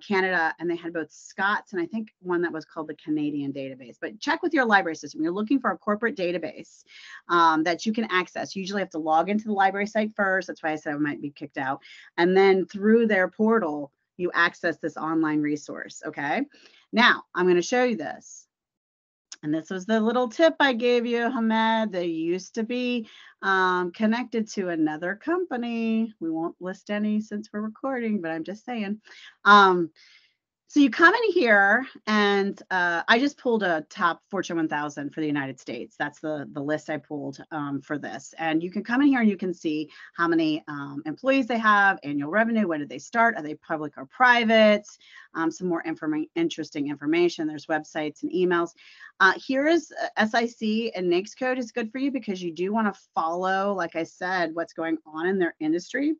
Canada, and they had both Scots and I think one that was called the Canadian database. But check with your library system. You're looking for a corporate database that you can access. You usually have to log into the library site first. That's why I said I might be kicked out. And then through their portal, you access this online resource. Okay. Now I'm going to show you this. And this was the little tip I gave you, Hamed. They used to be connected to another company. We won't list any since we're recording, but I'm just saying. So you come in here, and I just pulled a top Fortune 1000 for the United States. That's the list I pulled for this. And you can come in here and you can see how many employees they have, annual revenue, when did they start, are they public or private, some more interesting information. There's websites and emails. Here is SIC and NAICS code is good for you because you do want to follow, like I said, what's going on in their industry.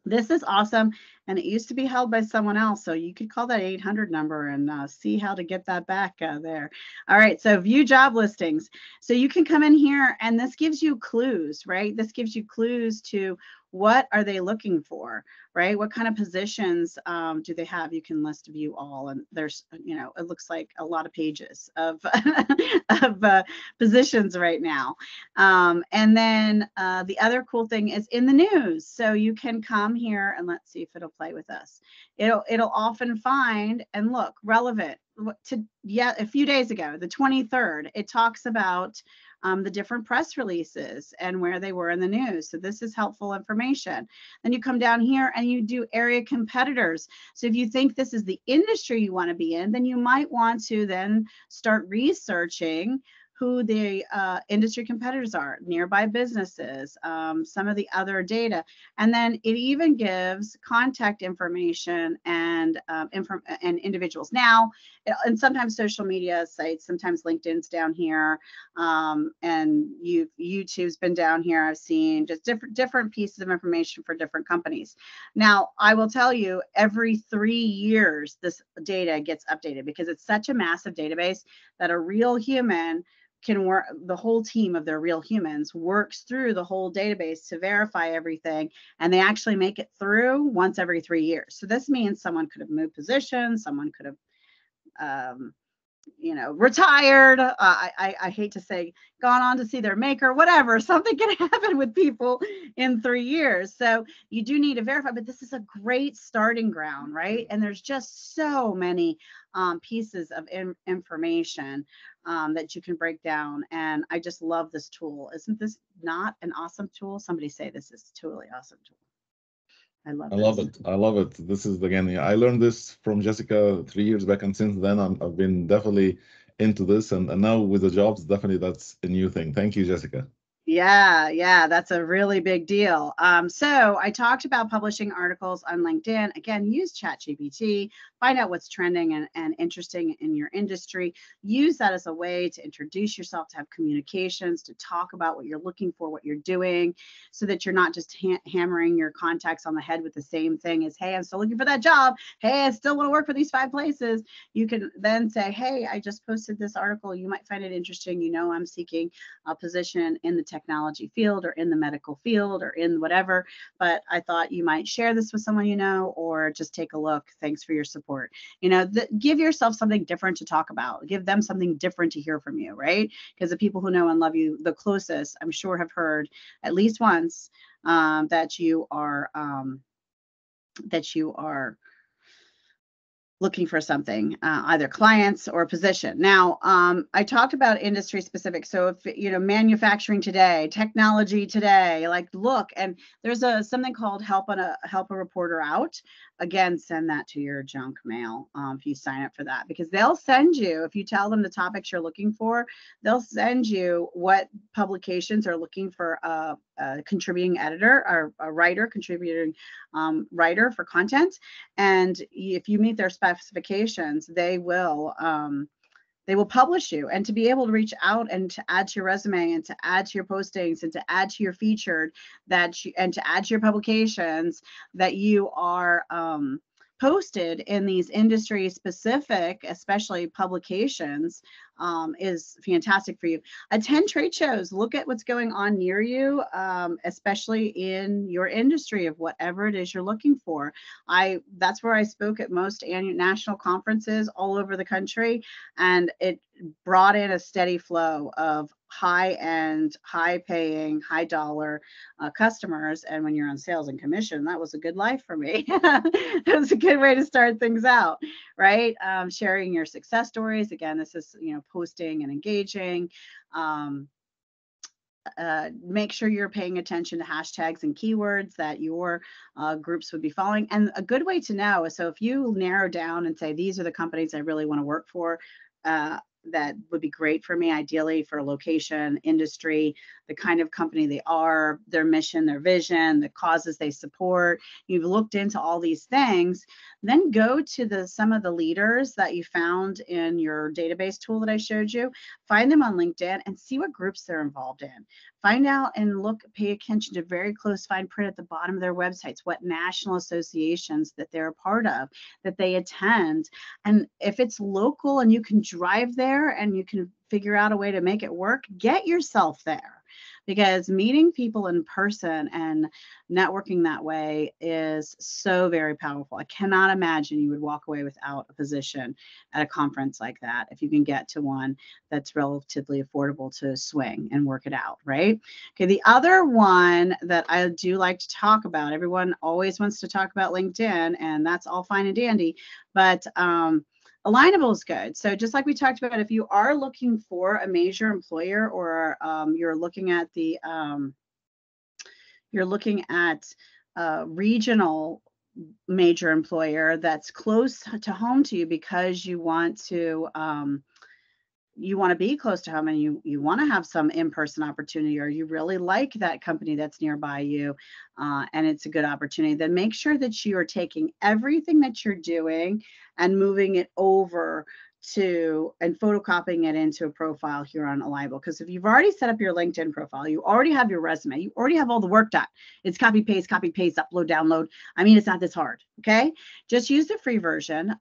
This is awesome, and it used to be held by someone else, so you could call that 800 number and see how to get that back there. All right, so view job listings. So you can come in here, and this gives you clues, right? This gives you clues to what are they looking for, right? What kind of positions do they have? You can list view all, and there's, it looks like a lot of pages of, of positions right now. And then the other cool thing is in the news. So you can come here and let's see if it'll play with us. It'll often find and look relevant to, a few days ago, the 23rd, it talks about the different press releases and where they were in the news. So this is helpful information. Then you come down here and you do area competitors. So if you think this is the industry you want to be in, then you might want to then start researching who the industry competitors are, nearby businesses, some of the other data. And then it even gives contact information and individuals. Now, and sometimes social media sites, sometimes LinkedIn's down here, and YouTube's been down here. I've seen just different pieces of information for different companies. Now, I will tell you, every 3 years, this data gets updated because it's such a massive database that a real human can work, the whole team of their real humans works through the whole database to verify everything, and they actually make it through once every 3 years. So this means someone could have moved positions, someone could have retired. I hate to say gone on to see their maker, whatever. Something can happen with people in 3 years. So you do need to verify, but this is a great starting ground, right? And there's just so many pieces of information that you can break down. And I just love this tool. Isn't this not an awesome tool? Somebody say this is a totally awesome tool. I love I love this. it. I love it. This is again, yeah, I learned this from Jessica 3 years back, and since then I've been definitely into this, and now with the jobs, definitely that's a new thing. Thank you, Jessica. Yeah, that's a really big deal. So I talked about publishing articles on LinkedIn. Again, use ChatGPT, find out what's trending and interesting in your industry. Use that as a way to introduce yourself, to have communications, to talk about what you're looking for, what you're doing, so that you're not just hammering your contacts on the head with the same thing as, hey, I'm still looking for that job. Hey, I still want to work for these 5 places. You can then say, hey, I just posted this article. You might find it interesting. I'm seeking a position in the technology field or in the medical field or in whatever, but I thought you might share this with someone or just take a look. Thanks for your support. Give yourself something different to talk about. Give them something different to hear from you, right? Because the people who know and love you the closest, I'm sure, have heard at least once that you are looking for something, either clients or position. Now, I talked about industry specific. So if, manufacturing today, technology today, like look, and there's something called help a reporter out. Again, send that to your junk mail if you sign up for that, because they'll send you, if you tell them the topics you're looking for, they'll send you what publications are looking for a contributing editor or a writer, contributing writer for content. And if you meet their specifications, they will publish you. And to be able to reach out and to add to your resume and to add to your postings and to add to your featured and to add to your publications that you are posted in these industry specific, especially publications, is fantastic for you. Attend trade shows, look at what's going on near you, especially in your industry of whatever it is you're looking for. That's where I spoke at most annual national conferences all over the country, and it brought in a steady flow of high-end, high-paying, high-dollar customers. And when you're on sales and commission, that was a good life for me. It was a good way to start things out, right? Sharing your success stories. Again, this is, posting and engaging. Make sure you're paying attention to hashtags and keywords that your groups would be following. And a good way to know is, so if you narrow down and say, these are the companies I really want to work for, that would be great for me, ideally for location, industry, the kind of company they are, their mission, their vision, the causes they support. You've looked into all these things, then go to some of the leaders that you found in your database tool that I showed you, find them on LinkedIn and see what groups they're involved in. Find out and pay attention to very close fine print at the bottom of their websites, what national associations that they're a part of, that they attend. And if it's local and you can drive there and you can figure out a way to make it work, get yourself there. Because meeting people in person and networking that way is so very powerful. I cannot imagine you would walk away without a position at a conference like that if you can get to one that's relatively affordable to swing and work it out, right? Okay, the other one that I do like to talk about, everyone always wants to talk about LinkedIn, and that's all fine and dandy, but Alignable is good. So just like we talked about, if you are looking for a major employer, or you're looking at regional major employer that's close to home to you, because you want to be close to home, and you want to have some in-person opportunity, or you really like that company that's nearby you, and it's a good opportunity, then make sure that you are taking everything that you're doing and moving it over and photocopying it into a profile here on Alignable. Because if you've already set up your LinkedIn profile, you already have your resume, you already have all the work done. It's copy, paste, upload, download. I mean, it's not this hard, okay? Just use the free version.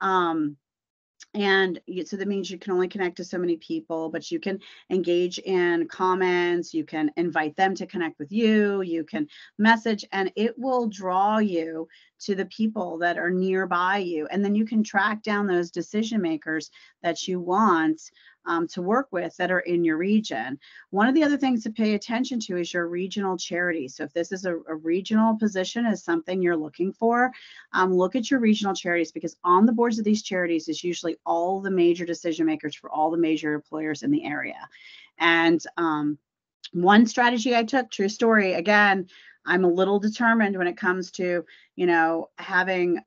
And so that means you can only connect to so many people, but you can engage in comments, you can invite them to connect with you, you can message, and it will draw you to the people that are nearby you. And then you can track down those decision makers that you want to work with that are in your region. One of the other things to pay attention to is your regional charity. So if this is a regional position is something you're looking for, look at your regional charities, because on the boards of these charities is usually all the major decision makers for all the major employers in the area. And one strategy I took, true story, again, I'm a little determined when it comes to, having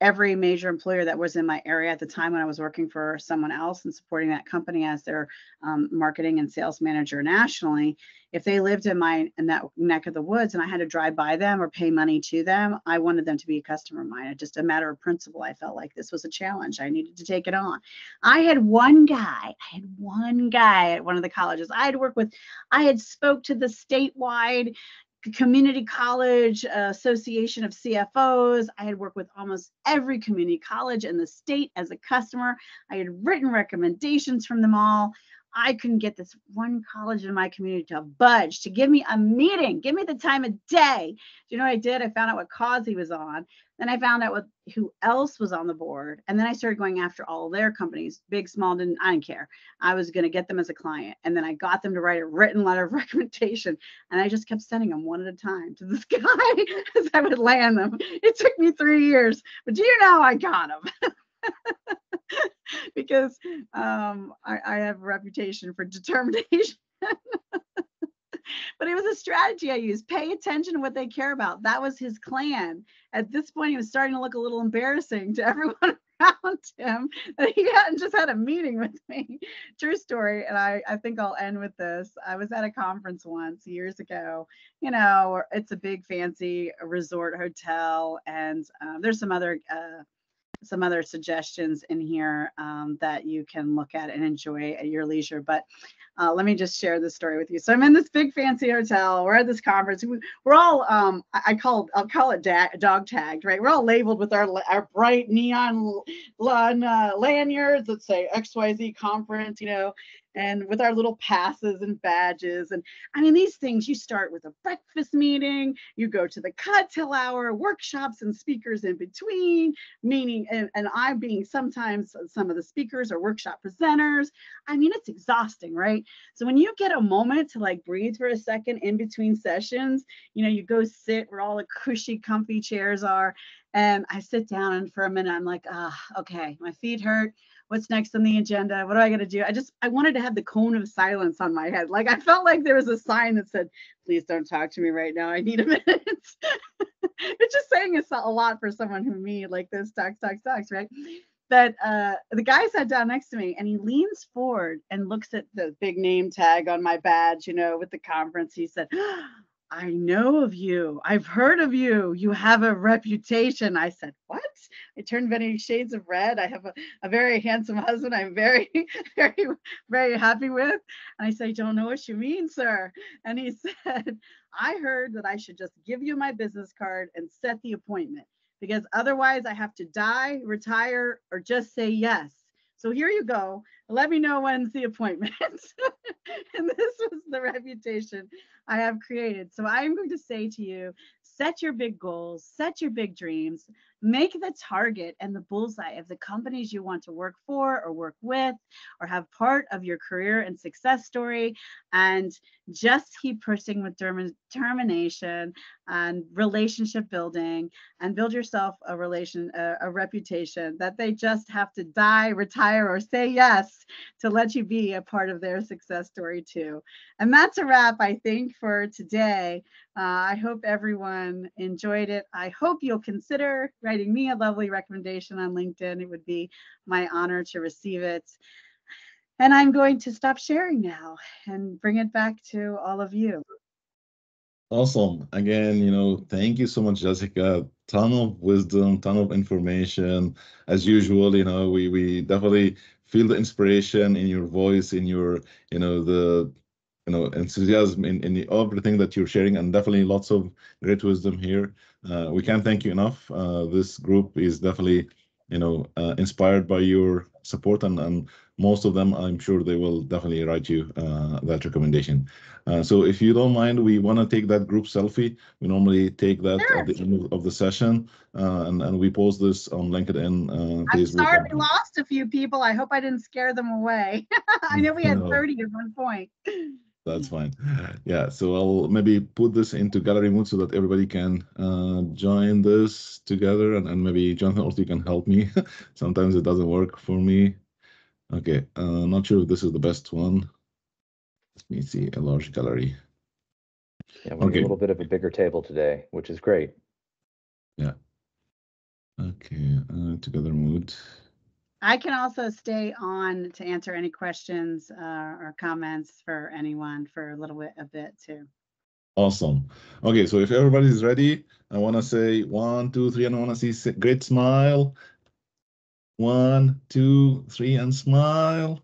every major employer that was in my area at the time when I was working for someone else and supporting that company as their marketing and sales manager nationally. If they lived in that neck of the woods and I had to drive by them or pay money to them, I wanted them to be a customer of mine. It's just a matter of principle. I felt like this was a challenge. I needed to take it on. I had one guy at one of the colleges I had worked with. I had spoke to the statewide community college association of CFOs. I had worked with almost every community college in the state as a customer. I had written recommendations from them all. I couldn't get this one college in my community to budge, to give me a meeting, give me the time of day. Do you know what I did? I found out what cause he was on. Then I found out who else was on the board. And then I started going after all their companies, big, small, I didn't care. I was going to get them as a client. And then I got them to write a written letter of recommendation. And I just kept sending them one at a time to this guy as I would land them. It took me 3 years, but do you know I got them? Because I have a reputation for determination. But it was a strategy I used. Pay attention to what they care about. That was his clan. At this point, he was starting to look a little embarrassing to everyone around him that he hadn't just had a meeting with me. True story. And I think I'll end with this. I was at a conference once years ago. It's a big fancy resort hotel, and there's some other suggestions in here that you can look at and enjoy at your leisure. But let me just share this story with you. So I'm in this big fancy hotel. We're at this conference. We're all, I'll call it dog tagged, right? We're all labeled with our bright neon lanyards that say XYZ conference, and with our little passes and badges. And I mean, these things, you start with a breakfast meeting, you go to the cocktail hour, workshops and speakers in between, meaning, and I being sometimes some of the speakers or workshop presenters. I mean, it's exhausting, right? So when you get a moment to breathe for a second in between sessions, you go sit where all the cushy, comfy chairs are. And I sit down, and for a minute, I'm like, okay, my feet hurt. What's next on the agenda? What do I got to do? I wanted to have the cone of silence on my head. I felt like there was a sign that said, please don't talk to me right now. I need a minute. It's just saying it's a lot for someone who me like this talks, right? But the guy sat down next to me, and he leans forward and looks at the big name tag on my badge, with the conference. He said, I know of you. I've heard of you. You have a reputation. I said, what? I turned many shades of red. I have a very handsome husband I'm very, very, very happy with. And I said, I don't know what you mean, sir. And he said, I heard that I should just give you my business card and set the appointment, because otherwise I have to die, retire, or just say yes. So here you go. Let me know when's the appointment. And this was the reputation I have created. So I'm going to say to you, set your big goals, set your big dreams, make the target and the bullseye of the companies you want to work for or work with or have part of your career and success story, and just keep pushing with determination and relationship building, and build yourself a reputation that they just have to die, retire, or say yes to let you be a part of their success story too. And that's a wrap, I think, for today. I hope everyone enjoyed it. I hope you'll consider writing me a lovely recommendation on LinkedIn. It would be my honor to receive it. And I'm going to stop sharing now and bring it back to all of you. Awesome. Again, thank you so much, Jessica. Ton of wisdom, ton of information. As usual, we definitely feel the inspiration in your voice, in your, the enthusiasm in everything that you're sharing, and definitely lots of great wisdom here. We can't thank you enough. This group is definitely inspired by your support, and most of them, I'm sure they will definitely write you that recommendation. So if you don't mind, we want to take that group selfie. We normally take that Sure. at the end of the session, and we post this on LinkedIn, I'm Facebook. sorry we lost a few people. I hope I didn't scare them away. I know we had No, 30 at one point. that's fine. Yeah, so I'll maybe put this into gallery mode so that everybody can join this together, and maybe Jonathan also you can help me. Sometimes it doesn't work for me. Okay, not sure if this is the best one. Let me see, a large gallery. Yeah, we need Okay. a little bit of a bigger table today, which is great. Yeah. Okay, together mode. I can also stay on to answer any questions or comments for anyone for a bit too. Awesome. Okay, so if everybody's ready, I want to say 1, 2, 3, and I want to see great smile. 1, 2, 3, and smile.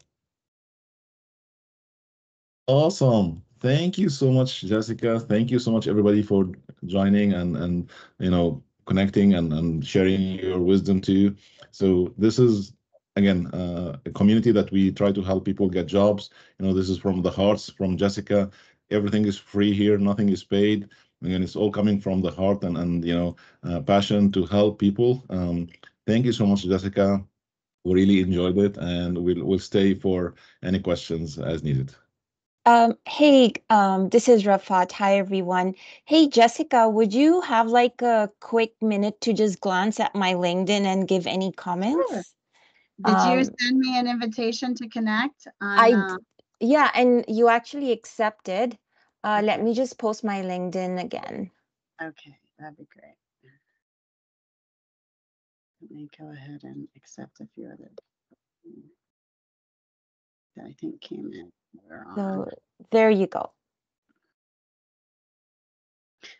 Awesome. Thank you so much, Jessica. Thank you so much, everybody, for joining and connecting and sharing your wisdom too. So this is again a community that we try to help people get jobs. This is from the hearts from Jessica. Everything is free here. Nothing is paid. Again, it's all coming from the heart and passion to help people. Thank you so much, Jessica. We really enjoyed it, and we'll stay for any questions as needed. Hey, this is Rafat. Hi, everyone. Hey, Jessica, would you have like a quick minute to just glance at my LinkedIn and give any comments? Sure. Did you Um, send me an invitation to connect I, yeah, and you actually accepted. Let Okay. me just post my LinkedIn again. Okay, that'd be great. Let me go ahead and accept a few others that I think came in. We're on. So there you go.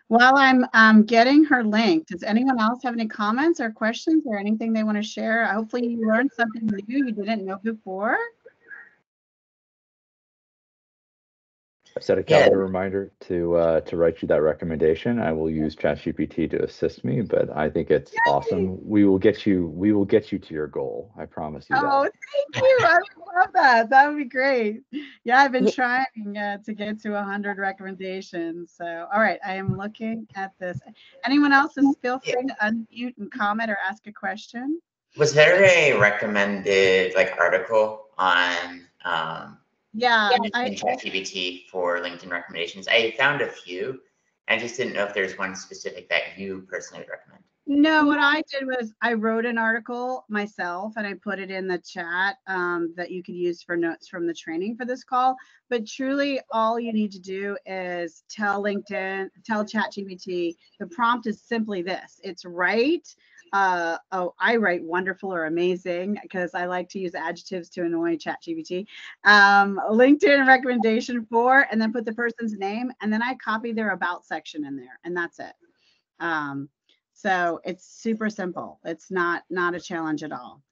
While I'm getting her link, does anyone else have any comments or questions or anything they want to share? Hopefully you learned something new you didn't know before. I've set a calendar reminder to write you that recommendation. I will use ChatGPT to assist me, but I think it's awesome. We will get you to your goal. I promise you Oh, that. thank you. I would love that. That would be great. Yeah, I've been Ye- trying to get to 100 recommendations. So, all right, I am looking at this. Anyone else is feel free to unmute and comment or ask a question. Was there a recommended article on Yeah, in ChatGPT for LinkedIn recommendations? I found a few. I just didn't know if there's one specific that you personally would recommend. No, what I did was I wrote an article myself and I put it in the chat that you could use for notes from the training for this call. But truly, all you need to do is tell LinkedIn, tell ChatGPT. The prompt is simply this: it's write. I write wonderful or amazing because I like to use adjectives to annoy ChatGPT. LinkedIn recommendation for, and then put the person's name, and then I copy their about section in there, and that's it. So it's super simple. It's not a challenge at all.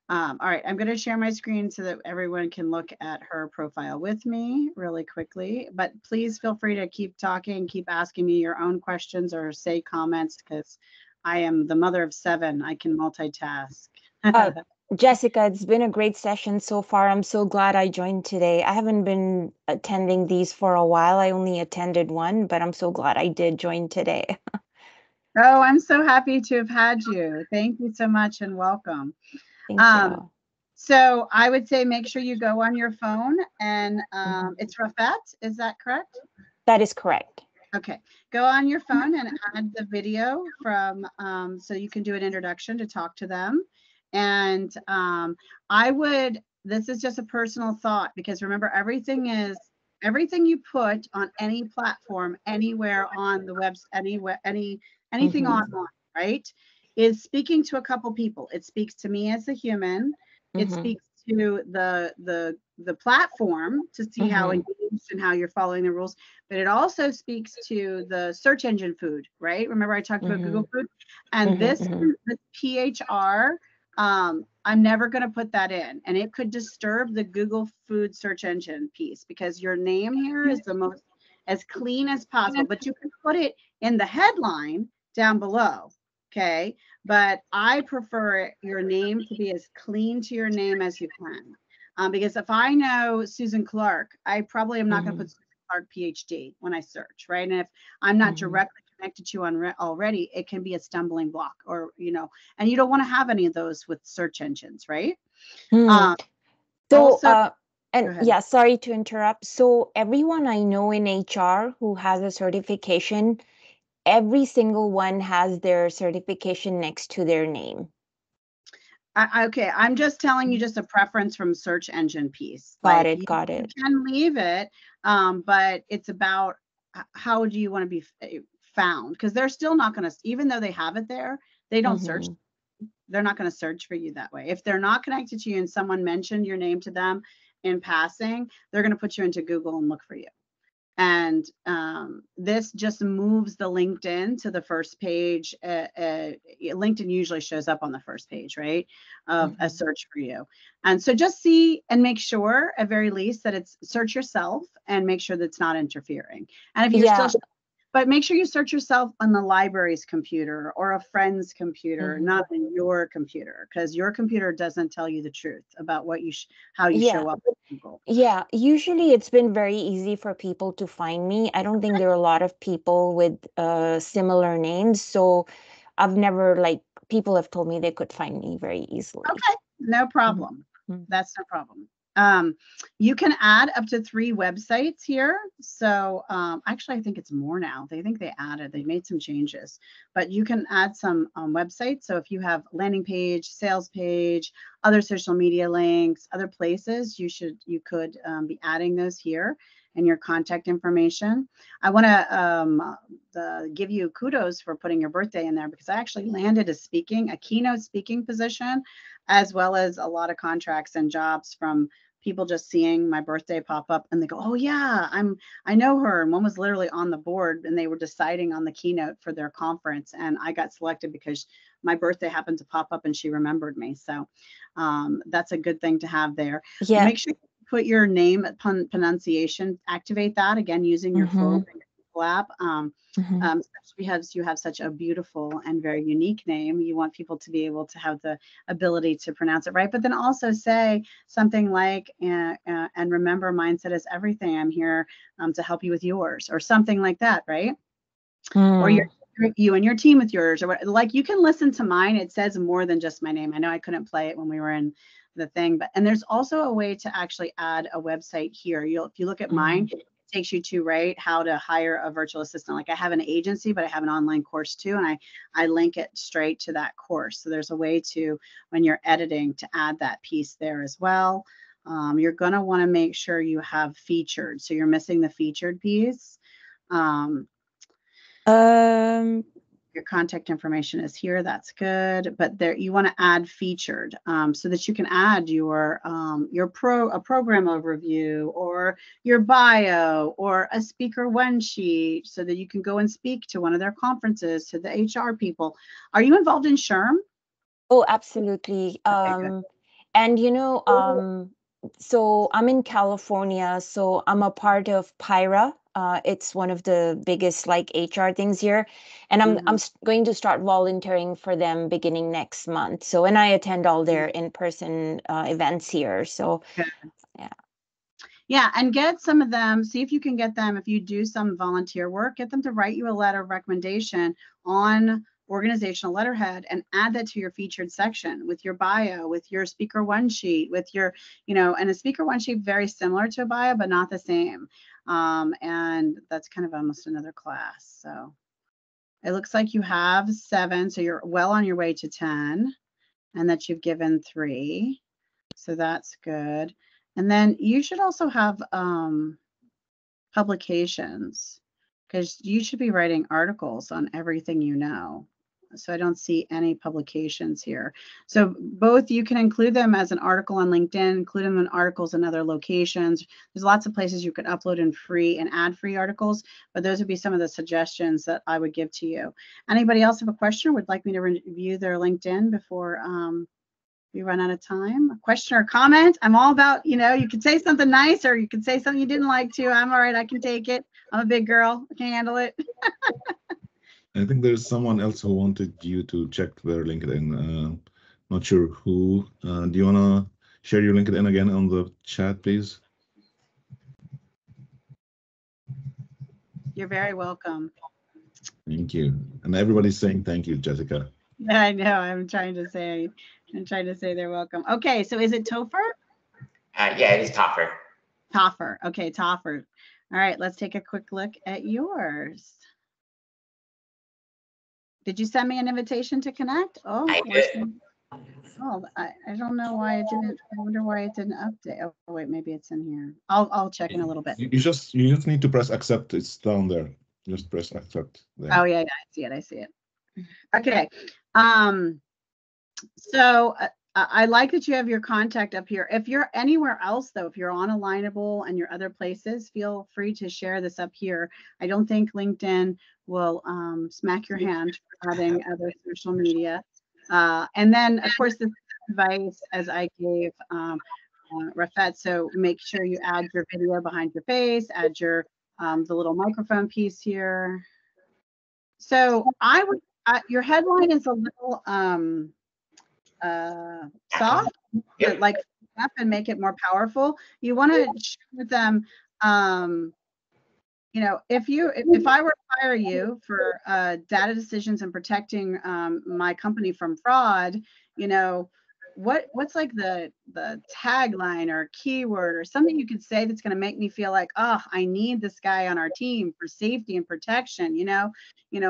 All right, I'm going to share my screen so that everyone can look at her profile with me really quickly. But please feel free to keep talking, keep asking me your own questions or say comments because I am the mother of 7. I can multitask. Jessica, it's been a great session so far. I'm so glad I joined today. I haven't been attending these for a while. I only attended one, but I'm so glad I did join today. Oh, I'm so happy to have had you. Thank you so much and welcome. Thank you. So I would say make sure you go on your phone and it's Rafat, is that correct? That is correct. Okay, go on your phone and add the video from, so you can do an introduction to talk to them. And this is just a personal thought because remember everything you put on any platform, anywhere on the web, anything online, right, is speaking to a couple people. It speaks to me as a human. It speaks to the platform to see how engaged and how you're following the rules, but it also speaks to the search engine food, right? Remember I talked about Google food and this PHR, I'm never going to put that in, and it could disturb the Google food search engine piece because your name here is the most as clean as possible, but you can put it in the headline down below. Okay. But I prefer your name to be as clean to your name as you can. Because if I know Susan Clark, I probably am not going to put Susan Clark PhD when I search, right? And if I'm not directly connected to you already, it can be a stumbling block, or, you know, and you don't want to have any of those with search engines, right? So, Also, and yeah, sorry to interrupt. So everyone I know in HR who has a certification, every single one has their certification next to their name. Okay, I'm just telling you just a preference from search engine piece. Got Like, it, got it. You can leave it, but it's about how do you want to be found? Because they're still not going to, even though they have it there, they don't search. They're not going to search for you that way. If they're not connected to you and someone mentioned your name to them in passing, they're going to put you into Google and look for you. And this just moves the LinkedIn to the first page. LinkedIn usually shows up on the first page, right, of a search for you. And so just see and make sure, at very least, that it's search yourself and make sure that it's not interfering. And if you're still, but make sure you search yourself on the library's computer or a friend's computer, not on your computer, because your computer doesn't tell you the truth about what you how you show up with Google. Yeah, usually it's been very easy for people to find me. I don't think there are a lot of people with similar names, so I've never, like, people have told me they could find me very easily. Okay, no problem. That's no problem. You can add up to 3 websites here. So actually, I think it's more now. They made some changes, but you can add some websites. So if you have landing page, sales page, other social media links, other places, you could be adding those here and your contact information. I want to give you kudos for putting your birthday in there, because I actually landed a keynote speaking position, as well as a lot of contracts and jobs from people just seeing my birthday pop up, and they go, oh yeah, I know her. And one was literally on the board, and they were deciding on the keynote for their conference, and I got selected because my birthday happened to pop up and she remembered me. So that's a good thing to have there. Yeah. Make sure you put your name pronunciation, activate that again using your phone app. Because you have such a beautiful and very unique name, you want people to be able to have the ability to pronounce it right. But then also say something like, and remember, mindset is everything. I'm here to help you with yours, or something like that, right? Or you and your team with yours, or like, you can listen to mine. It says more than just my name. I know I couldn't play it when we were in the thing, and there's also a way to actually add a website here. If you look at mine, it takes you to how to hire a virtual assistant. Like, I have an agency, but I have an online course too, and I link it straight to that course. So there's a way to, when you're editing, to add that piece there as well. You're going to want to make sure you have featured. So you're missing the featured piece. Your contact information is here. That's good. But there, you want to add featured, so that you can add your program overview, or your bio, or a speaker one sheet, so that you can go and speak to one of their conferences, to the HR people. Are you involved in SHRM? Oh, absolutely. And so I'm in California, so I'm a part of PIRA. It's one of the biggest, like, HR things here, and I'm going to start volunteering for them beginning next month. So, and I attend all their in-person events here. So, yeah, and get some of them. See if you can get them, if you do some volunteer work, get them to write you a letter of recommendation on organizational letterhead, and add that to your featured section with your bio, with your speaker one sheet, with your, and a speaker one sheet very similar to a bio, but not the same. And that's kind of almost another class. So it looks like you have 7, so you're well on your way to 10, and that you've given 3. So that's good. And then you should also have publications, because you should be writing articles on everything you know. So I don't see any publications here. So both, you can include them as an article on LinkedIn, include them in articles in other locations. There's lots of places you can upload in free and add free articles, but those would be some of the suggestions that I would give to you. Anybody else have a question or would like me to review their LinkedIn before we run out of time? A question or comment? I'm all about, you can say something nice, or you can say something you didn't like to. I'm all right. I can take it. I'm a big girl. I can handle it. I think there's someone else who wanted you to check their LinkedIn. Not sure who. Do you want to share your LinkedIn again on the chat, please? You're very welcome. Thank you. And everybody's saying thank you, Jessica. Yeah, I know. I'm trying to say they're welcome. Okay, so is it Topher? Yeah, it is Topher. Topher. Okay, Topher. All right, let's take a quick look at yours. Did you send me an invitation to connect? Oh, I did. Oh, I don't know why it didn't. I wonder why it didn't update. Oh, wait, maybe it's in here. I'll check in a little bit. You just need to press accept. It's down there. Just press accept there. Oh yeah, I see it. Okay. So I like that you have your contact up here. If you're anywhere else though, if you're on Alignable and your other places, feel free to share this up here. I don't think LinkedIn will smack your hand for adding other social media. And then of course this advice as I gave Rafet, so make sure you add your video behind your face, add your the little microphone piece here. So I would your headline is a little soft, Yep. like up and make it more powerful. You want to share with them, you know, if I were to hire you for data decisions and protecting my company from fraud, you know, what's like the tagline or keyword or something you could say that's going to make me feel like, oh, I need this guy on our team for safety and protection, you know,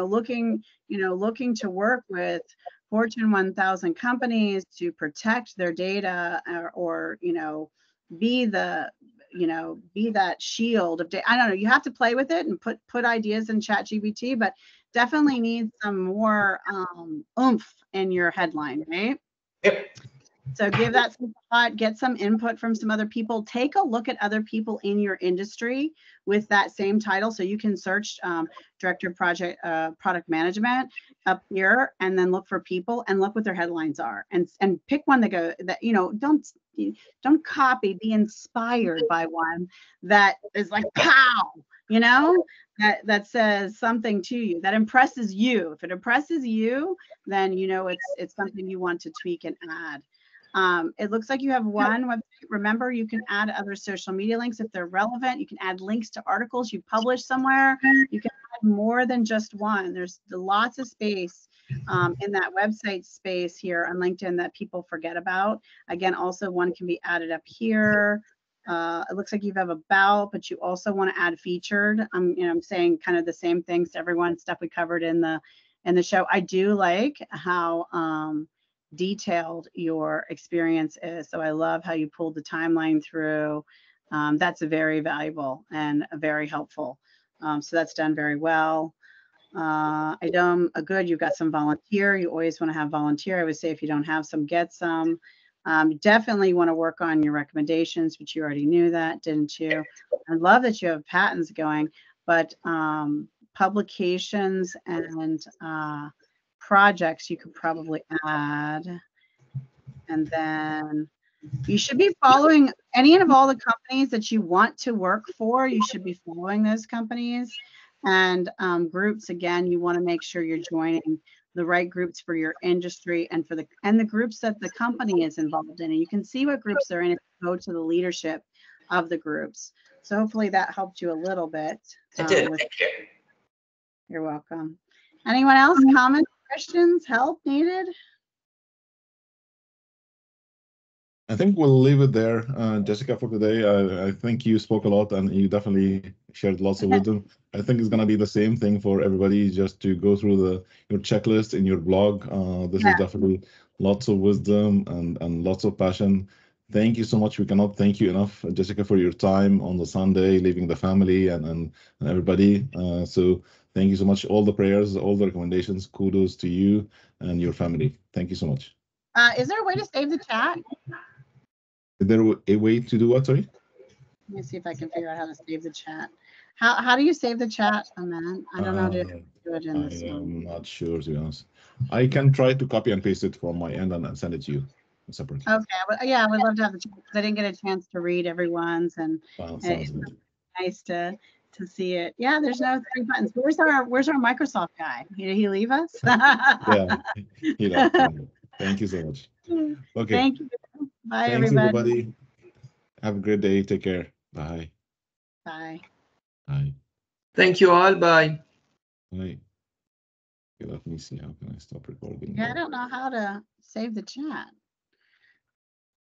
looking to work with Fortune 1000 companies to protect their data or you know, be the, you know, be that shield of data. I don't know, you have to play with it and put ideas in ChatGPT, but definitely need some more oomph in your headline, right? Yep. So give that some thought, get some input from some other people. Take a look at other people in your industry with that same title. So you can search Director of Product Management up here and then look for people and look what their headlines are and pick one that, you know, don't copy, be inspired by one that is like, pow, you know, that says something to you, that impresses you. If it impresses you, then, you know, it's something you want to tweak and add. It looks like you have one website. Remember, you can add other social media links if they're relevant. You can add links to articles you publish somewhere. You can add more than just one. There's lots of space in that website space here on LinkedIn that people forget about. Again, also one can be added up here. It looks like you have about, but you also want to add featured. I'm saying kind of the same things to everyone, stuff we covered in the show. I do like how detailed your experience is. So I love how you pulled the timeline through. That's very valuable and very helpful. So that's done very well. Item good. You've got some volunteer. You always want to have volunteer. I would say if you don't have some, get some. You definitely want to work on your recommendations, but you already knew that, didn't you? I love that you have patents going, but publications and projects you could probably add. And then you should be following any and of all the companies that you want to work for. You should be following those companies and groups. Again, you want to make sure you're joining the right groups for your industry and for the groups that the company is involved in. And you can see what groups they're in if you go to the leadership of the groups. So hopefully that helped you a little bit. It did. Thank you. You're welcome. Anyone else? Comments, questions, help needed? I think we'll leave it there, Jessica, for today. I think you spoke a lot and you definitely shared lots of wisdom. I think it's going to be the same thing for everybody, just to go through your checklist in your blog. This is definitely lots of wisdom and lots of passion. Thank you so much. We cannot thank you enough, Jessica, for your time on the Sunday, leaving the family and everybody. So thank you so much. All the prayers, all the recommendations, kudos to you and your family. Thank you so much. Is there a way to save the chat? Is there a way to do what, sorry? Let me see if I can figure out how to save the chat. How do you save the chat, man? I don't know how to do it in this one. I'm not sure, to be honest. I can try to copy and paste it from my end and send it to you separately. Okay, yeah, I would love to have the chat because I didn't get a chance to read everyone's, and Sounds good. Nice to to see it. Yeah, there's no 3 buttons. Where's our Microsoft guy? Did he leave us? Yeah, he left. Thank you so much. Okay. Thank you. Bye, Thanks, everybody. everybody. Have a great day. Take care. Bye. Bye. Bye. Thank you all. Bye. Bye. Okay, let me see. How can I stop recording? Yeah, I don't know how to save the chat.